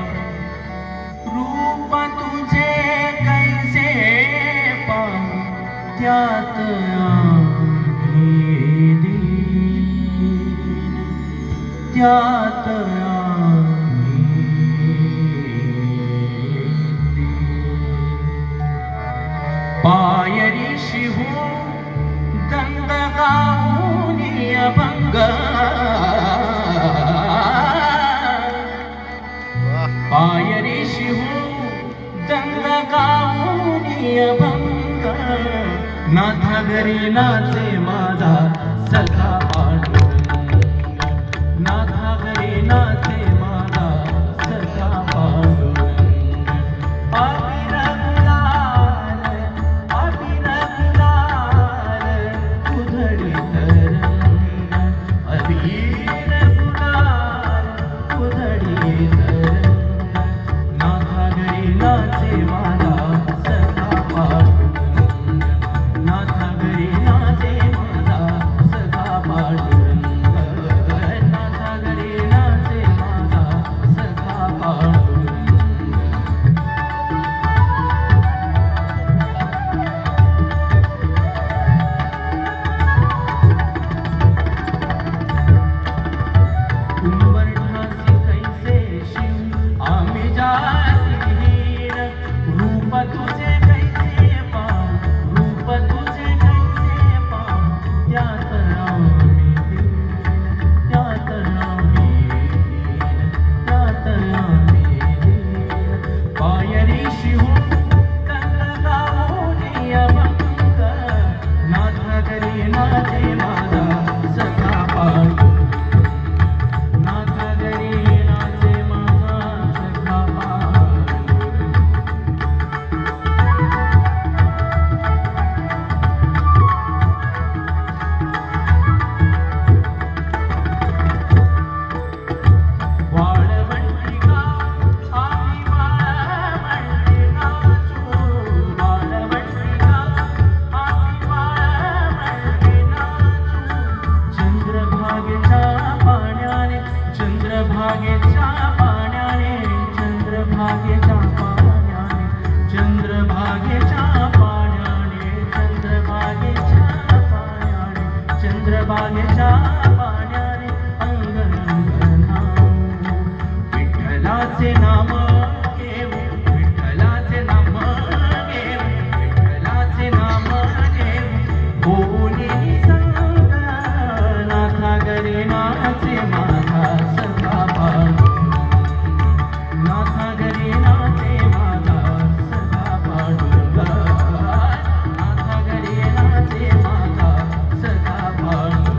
रूप तुझे कैसे पाहू, त्यात आम्ही दीन, त्यात आम्ही दीन. पायरी शिहू दंग गाऊनी अभंग, पायरी शिहू दंग गाऊनी अभंग, नाथा घरी नाचे माझा सखा पांडुरंग, नाथा घरी नाचे माझा सखा पांडुरंग. अबीर गुलाल, अबीर गुलाल उधळी तरंग, अबीर गुलाल उधळी तरंग, नाथा घरी नाचे माझा सखा पांडुरंग, नाथा घरी नाचे माझा सखा पांडुरंग, नाथा घरी नाचे माझा सखा पांडुरंग. उंबरठ्यासी कैसे शिव, मायेच्या पाण्याने अंगण विठ्ठलाचे नाम घेऊ विठ्ठलाचे नाम घेऊ विठ्ठलाचे नाम घेऊ होली संग नाथा गरे नाचे माझा सखा पांडुरंग नाथा गरे नाचे माझा सखा पांडुरंग नाथा गरे नाचे माझा सखा पांडुरंग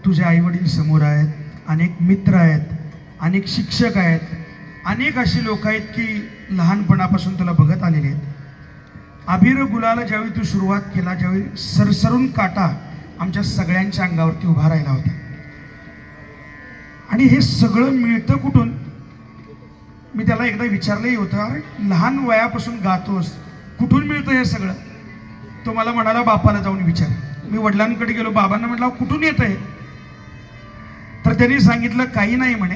तुझे आईवडील समोर आहेत, अनेक मित्र आहेत, अनेक शिक्षक आहेत, अनेक अशी लोक आहेत की लहानपणापासून तुला बघत आलेले आहेत. अबीर गुलाला ज्यावेळी तू सुरुवात केला, ज्यावेळी सरसरून काटा आमच्या सगळ्यांच्या अंगावरती उभा राहिला होता. आणि हे सगळं मिळतं कुठून? मी त्याला एकदा विचारलंही होतं, अरे लहान वयापासून गातोस, कुठून मिळतं हे सगळं? तो मला म्हणाला, बापाला जाऊन विचार. मी वडिलांकडे गेलो, बाबांना म्हटलं कुठून येतं हे? तर त्यांनी सांगितलं काही नाही म्हणे,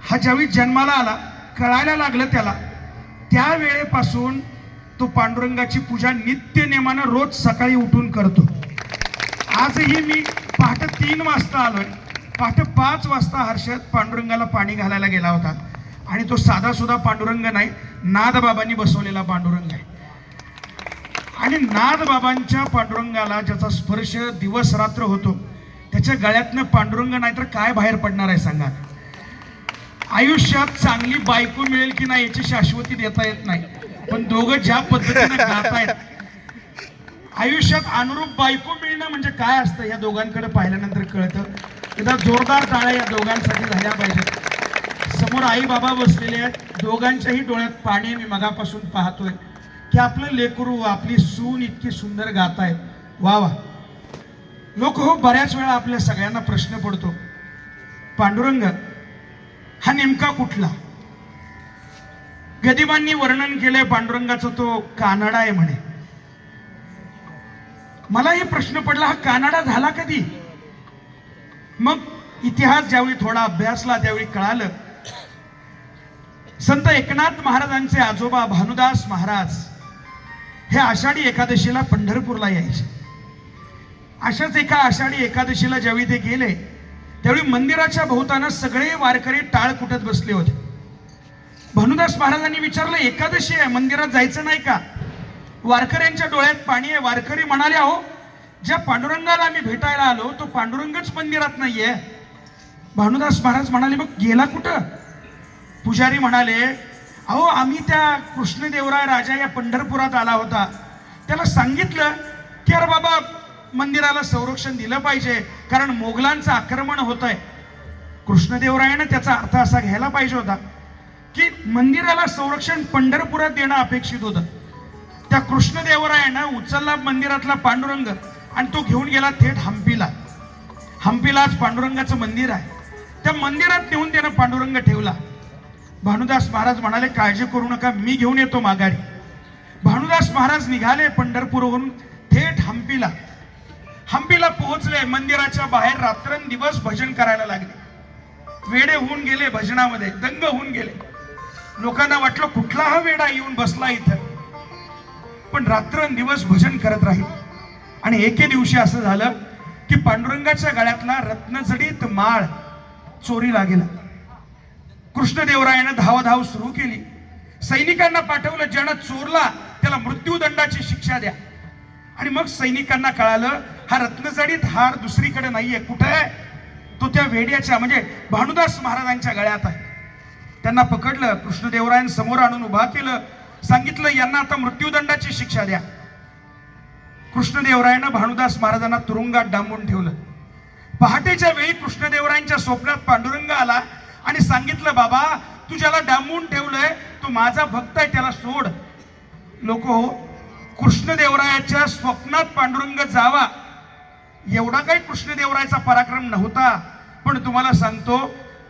हा ज्यावेळी जन्माला आला, कळायला लागलं त्याला, त्या वेळेपासून तो पांडुरंगाची पूजा नित्य नेमानं रोज सकाळी उठून करतो. आजही मी पहाटे 3 वाजता आलोय, पहाटे 5 वाजता हर्षद पांडुरंगाला पाणी घालायला गेला होता. आणि तो साधा सुद्धा पांडुरंग नाही, नादबाबांनी बसवलेला पांडुरंग आहे. आणि नादबाबांच्या पांडुरंगाला ज्याचा स्पर्श दिवस रात्र होतो, त्याच्या गळ्यातनं पांडुरंग नाही तर काय बाहेर पडणार आहे सांगा? आयुष्यात चांगली बायको मिळेल की नाही याची शाश्वती देता येत नाही, पण दोघं ज्या पद्धतीने गातायत, आयुष्यात अनुरूप बायको मिळणं म्हणजे काय असतं या दोघांकडे पाहिल्यानंतर कळतं. एकदा जोरदार टाळ्या या दोघांसाठी झाल्या पाहिजेत. समोर आई बाबा बसलेले आहेत, दोघांच्याही डोळ्यात पाणी मी मगापासून पाहतोय की आपलं लेकरू, आपली सून इतकी सुंदर गातायत. वा वा. लोक हो, बऱ्याच वेळा आपल्या सगळ्यांना प्रश्न पडतो, पांडुरंग हा नेमका कुठला? गदिमांनी वर्णन केलंय पांडुरंगाचं, तो कानडा आहे म्हणे. मला हे प्रश्न पडला, हा कानडा झाला कधी? मग इतिहास ज्यावेळी थोडा अभ्यासला त्यावेळी कळालं, संत एकनाथ महाराजांचे आजोबा भानुदास महाराज हे आषाढी एकादशीला पंढरपूरला यायचे. अशाच एका आषाढी एकादशीला ज्यावेळी ते गेले, त्यावेळी मंदिराच्या भोवताना सगळे वारकरी टाळ कुटत बसले होते. भानुदास महाराजांनी विचारलं, एकादशी आहे, मंदिरात जायचं नाही का? वारकऱ्यांच्या डोळ्यात पाणी आहे. वारकरी म्हणाले, अहो, ज्या पांडुरंगाला आम्ही भेटायला आलो तो पांडुरंगच मंदिरात नाहीये. भानुदास महाराज म्हणाले, मग गेला कुठं? पुजारी म्हणाले, अहो, आम्ही त्या कृष्णदेवराय राजा या पंढरपुरात आला होता, त्याला सांगितलं की अरे बाबा, मंदिराला संरक्षण दिलं पाहिजे कारण मोगलांचं आक्रमण होत आहे. कृष्णदेवरायानं त्याचा अर्थ असा घ्यायला पाहिजे होता की मंदिराला संरक्षण पंढरपुरात देणं अपेक्षित होतं. त्या कृष्णदेवरायानं उचलला मंदिरातला पांडुरंग आणि तो घेऊन गेला थेट हम्पीला. हम्पीला आज पांडुरंगाचं मंदिर आहे. त्या मंदिरात नेऊन त्यानं पांडुरंग ठेवला. भानुदास महाराज म्हणाले, काळजी करू नका, मी घेऊन येतो माघारी. भानुदास महाराज निघाले पंढरपूरवरून थेट हम्पीला. हम्पीला पोहोचले. मंदिराच्या बाहेर रात्रंदिवस भजन करायला लागले. वेडे होऊन गेले, भजनामध्ये दंग होऊन गेले. लोकांना वाटलं कुठला हा वेडा येऊन बसला इथं, पण रात्रंदिवस भजन करत राहील. आणि एके दिवशी असं झालं की पांडुरंगाच्या गळ्यातला रत्नजडित माळ चोरीला गेला. कृष्णदेवरायानं धावाधाव सुरू केली. सैनिकांना पाठवलं, ज्यानं चोरला त्याला मृत्यूदंडाची शिक्षा द्या. आणि मग सैनिकांना कळालं हा रत्नजडित हार दुसरीकडे नाहीये. कुठे आहे? तो त्या वेड्याच्या म्हणजे भानुदास महाराजांच्या गळ्यात आहे. त्यांना पकडलं, कृष्णदेवरायांसमोर आणून उभा केलं, सांगितलं यांना आता मृत्यूदंडाची शिक्षा द्या. कृष्णदेवरायानं भानुदास महाराजांना तुरुंगात डांबून ठेवलं. पहाटेच्या वेळी कृष्णदेवरायांच्या स्वप्नात पांडुरंग आला आणि सांगितलं, बाबा, तू ज्याला डांबून ठेवलंय तो माझा भक्त आहे, त्याला सोड. लोक हो, कृष्णदेवरायाच्या स्वप्नात पांडुरंग जावा एवढा काही कृष्णदेवरायाचा पराक्रम नव्हता. पण तुम्हाला सांगतो,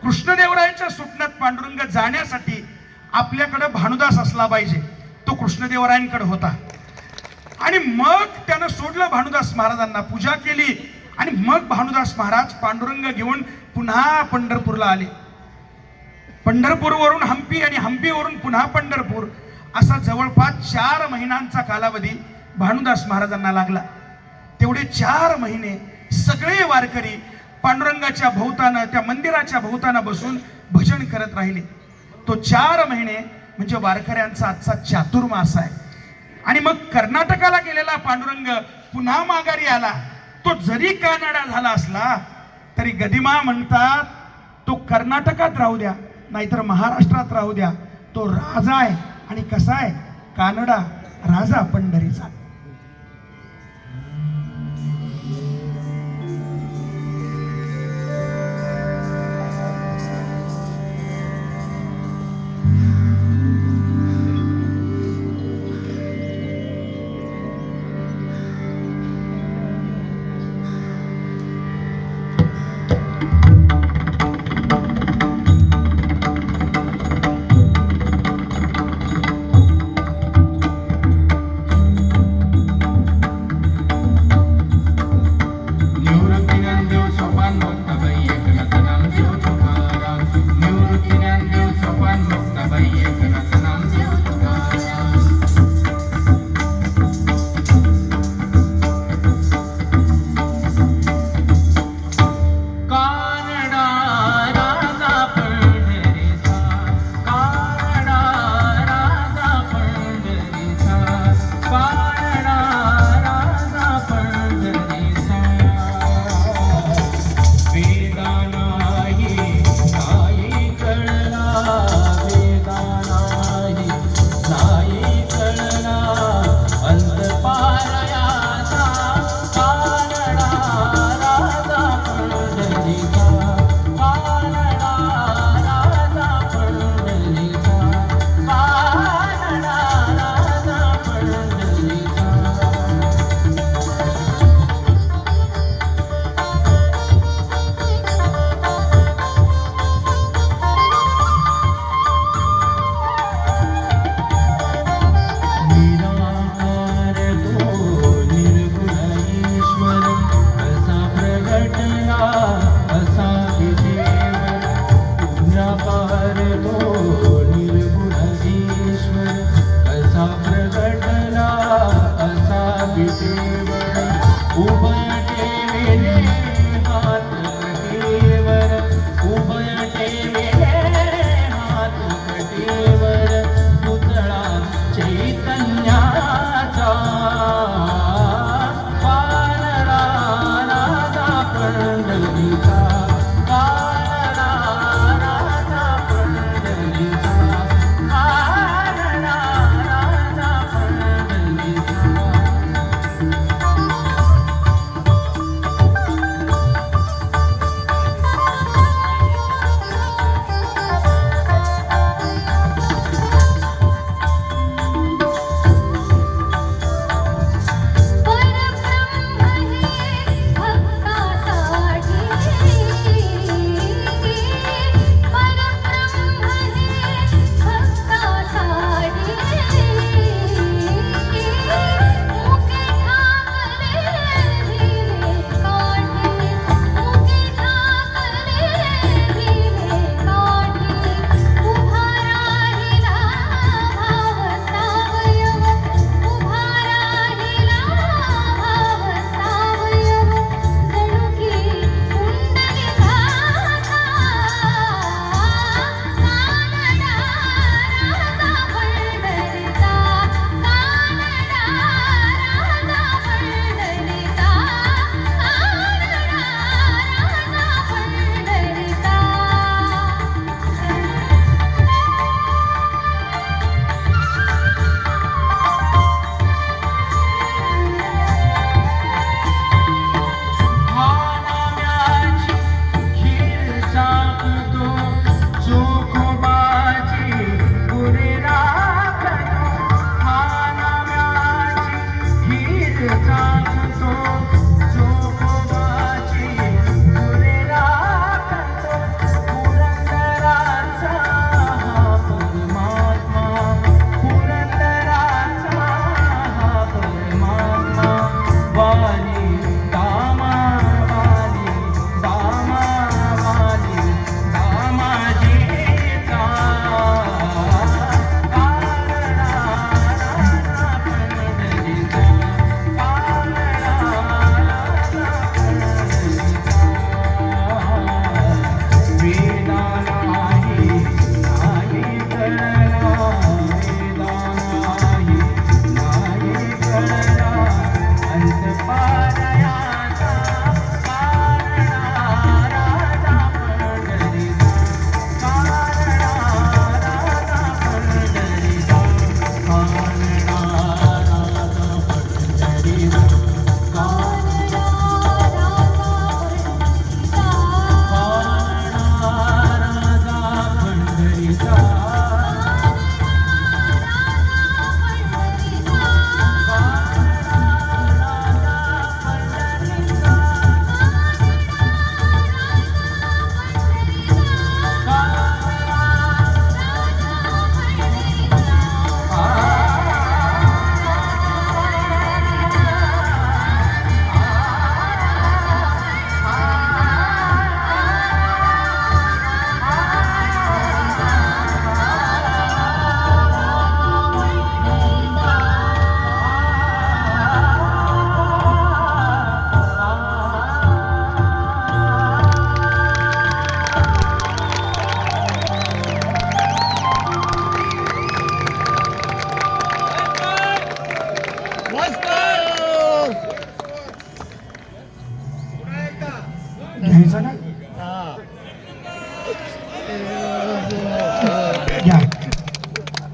कृष्णदेवरायाच्या स्वप्नात पांडुरंग जाण्यासाठी आपल्याकडे भानुदास असला पाहिजे. तो कृष्णदेवरायांकडे होता. आणि मग त्यानं सोडलं भानुदास महाराजांना, पूजा केली. आणि मग भानुदास महाराज पांडुरंग घेऊन पुन्हा पंढरपूरला आले. पंढरपूरवरून हम्पी आणि हम्पीवरून पुन्हा पंढरपूर, असा जवळपास 4 महिन्यांचा कालावधी भानुदास महाराजांना लागला. तेवढे 4 महिने सगळे वारकरी पांडुरंगाच्या भोवतानं, त्या मंदिराच्या भोवतानं बसून भजन करत राहिले. तो 4 महिने म्हणजे वारकऱ्यांचा आजचा चातुर्मास आहे. आणि मग कर्नाटकाला गेलेला पांडुरंग पुन्हा माघारी आला. तो जरी कानडा झाला असला तरी गदिमा म्हणतात, तो कर्नाटकात राहू द्या नाहीतर महाराष्ट्रात राहू द्या, तो राजा आहे. आणि कसा आहे? कानडा राजा पंढरीचा. बाई एकनाथ नामदेव तुकाराम. कानडा राजा पंढरीचा, कानडा राजा पंढरीचा, कानडा राजा पंढरीचा. वेदा नाही काही कळला, वेदा नाही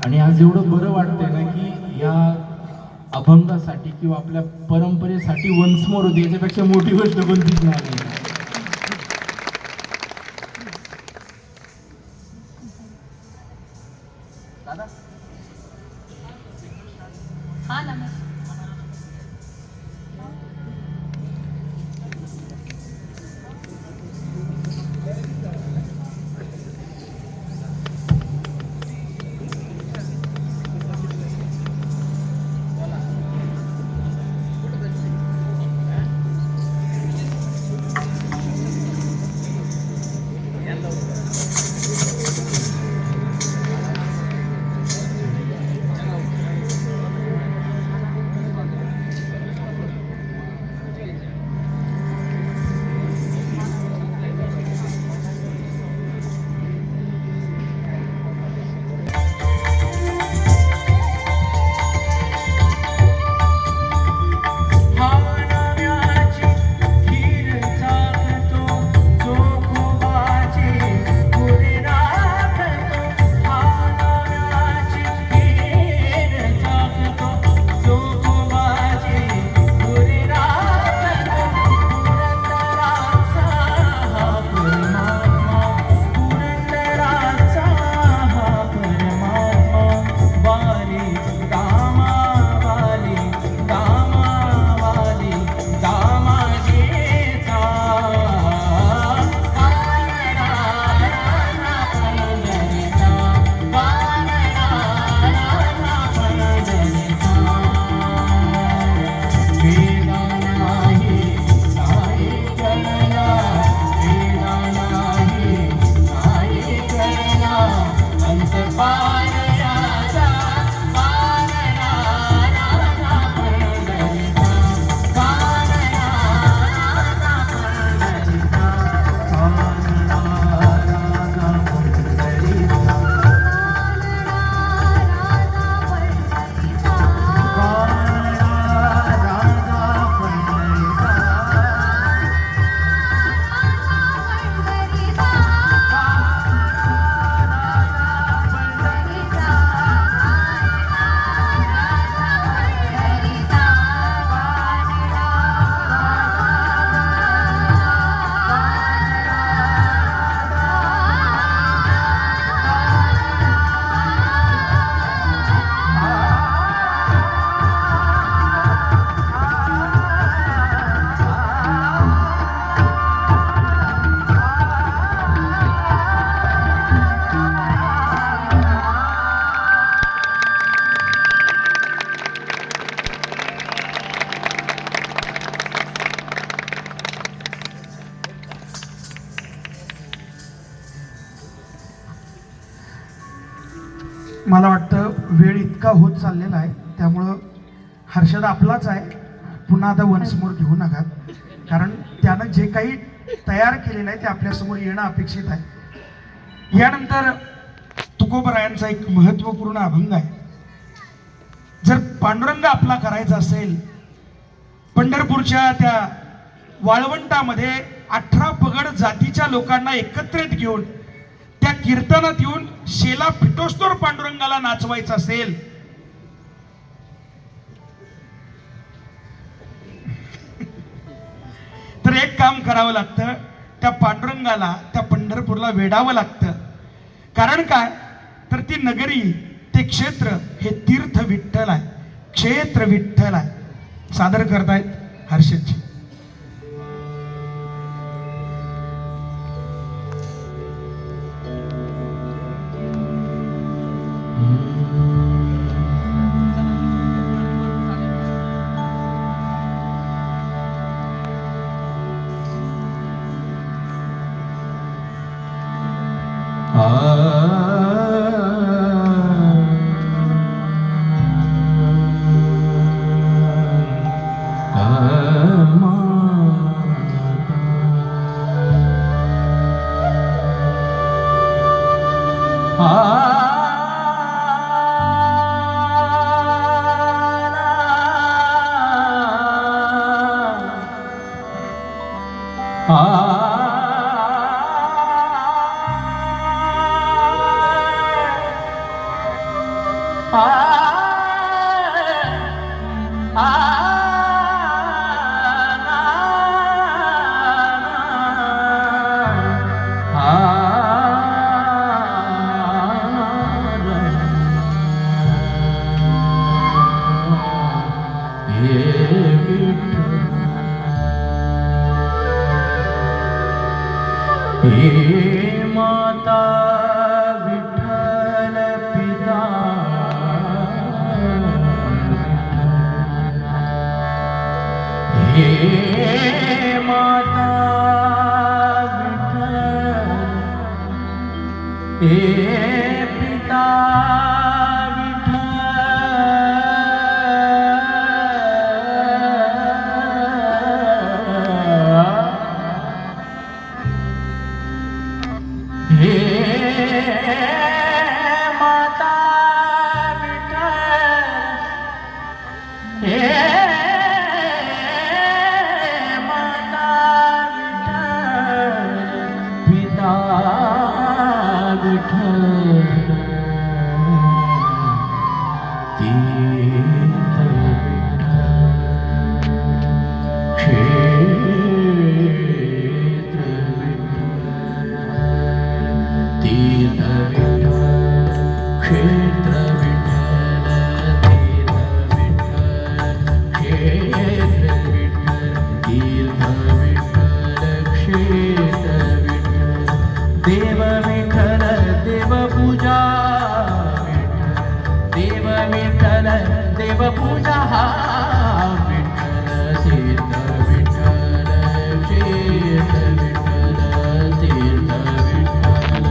आणि आज एवढं बरं वाटतंय ना की या अभंगासाठी किंवा आपल्या परंपरेसाठी वन्स मोर होते, याच्यापेक्षा मोठी गोष्ट कोणतीच नाही. हा नमस्कार. मला वाटतं वेळ इतका होत चाललेला आहे, त्यामुळं हर्षद आपलाच आहे. पुन्हा आता वन्समोर घेऊ नका, कारण त्यानं जे काही तयार केलेलं आहे ते आपल्यासमोर येणं अपेक्षित आहे. यानंतर तुकोबरायांचा एक महत्त्वपूर्ण अभंग आहे. जर पांडुरंग आपला करायचा असेल, पंढरपूरच्या त्या वाळवंटामध्ये 18 पगड जातीच्या लोकांना एकत्रित घेऊन त्या कीर्तनात येऊन शेला फिटोस्तोर पांडुरंगाला नाचवायचं असेल, तर एक काम करावं लागतं, त्या पांडुरंगाला त्या पंढरपूरला वेडावं लागतं. कारण काय, तर ती नगरी, ते क्षेत्र हे तीर्थ विठ्ठल आहे, क्षेत्र विठ्ठल आहे. सादर करतायत हर्षदजी. आ आ हे माता विठ्ठल पिता हे माता विठ्ठल हे पिता हे माता विठ्ठल हे माता विठ्ठल पिता विठ्ठल तीर्थ विठ्ठल क्षेत्र क्षेत्र विठ्ठल तीर्थ विठ्ठल क्षेत्र विठ्ठल देव विठ्ठल देव पूजा देव विठ्ठल देव पूजा हा विठ्ठल तीर्थ विठ्ठल क्षेत्र विठ्ठल तीर्थ विठ्ठल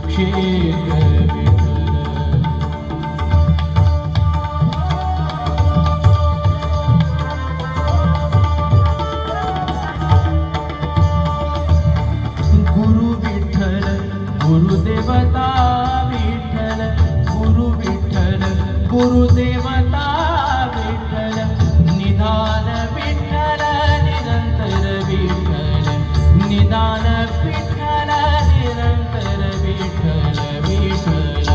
क्षेत्र गुरु विठ्ठल गुरुदेवता विठ्ठल गुरु विठ्ठल गुरुदेवता विठ्ठल निदान विठ्ठल निरंतर विठ्ठल निदान विठ्ठल निरंतर विठ्ठल विठ्ठल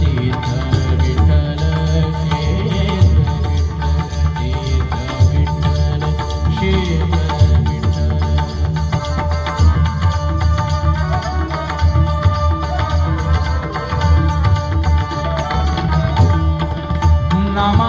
तीर्थ विठ्ठल क्षेत्र विठ्ठल तीर्थ विठ्ठल क्षेत्र नामा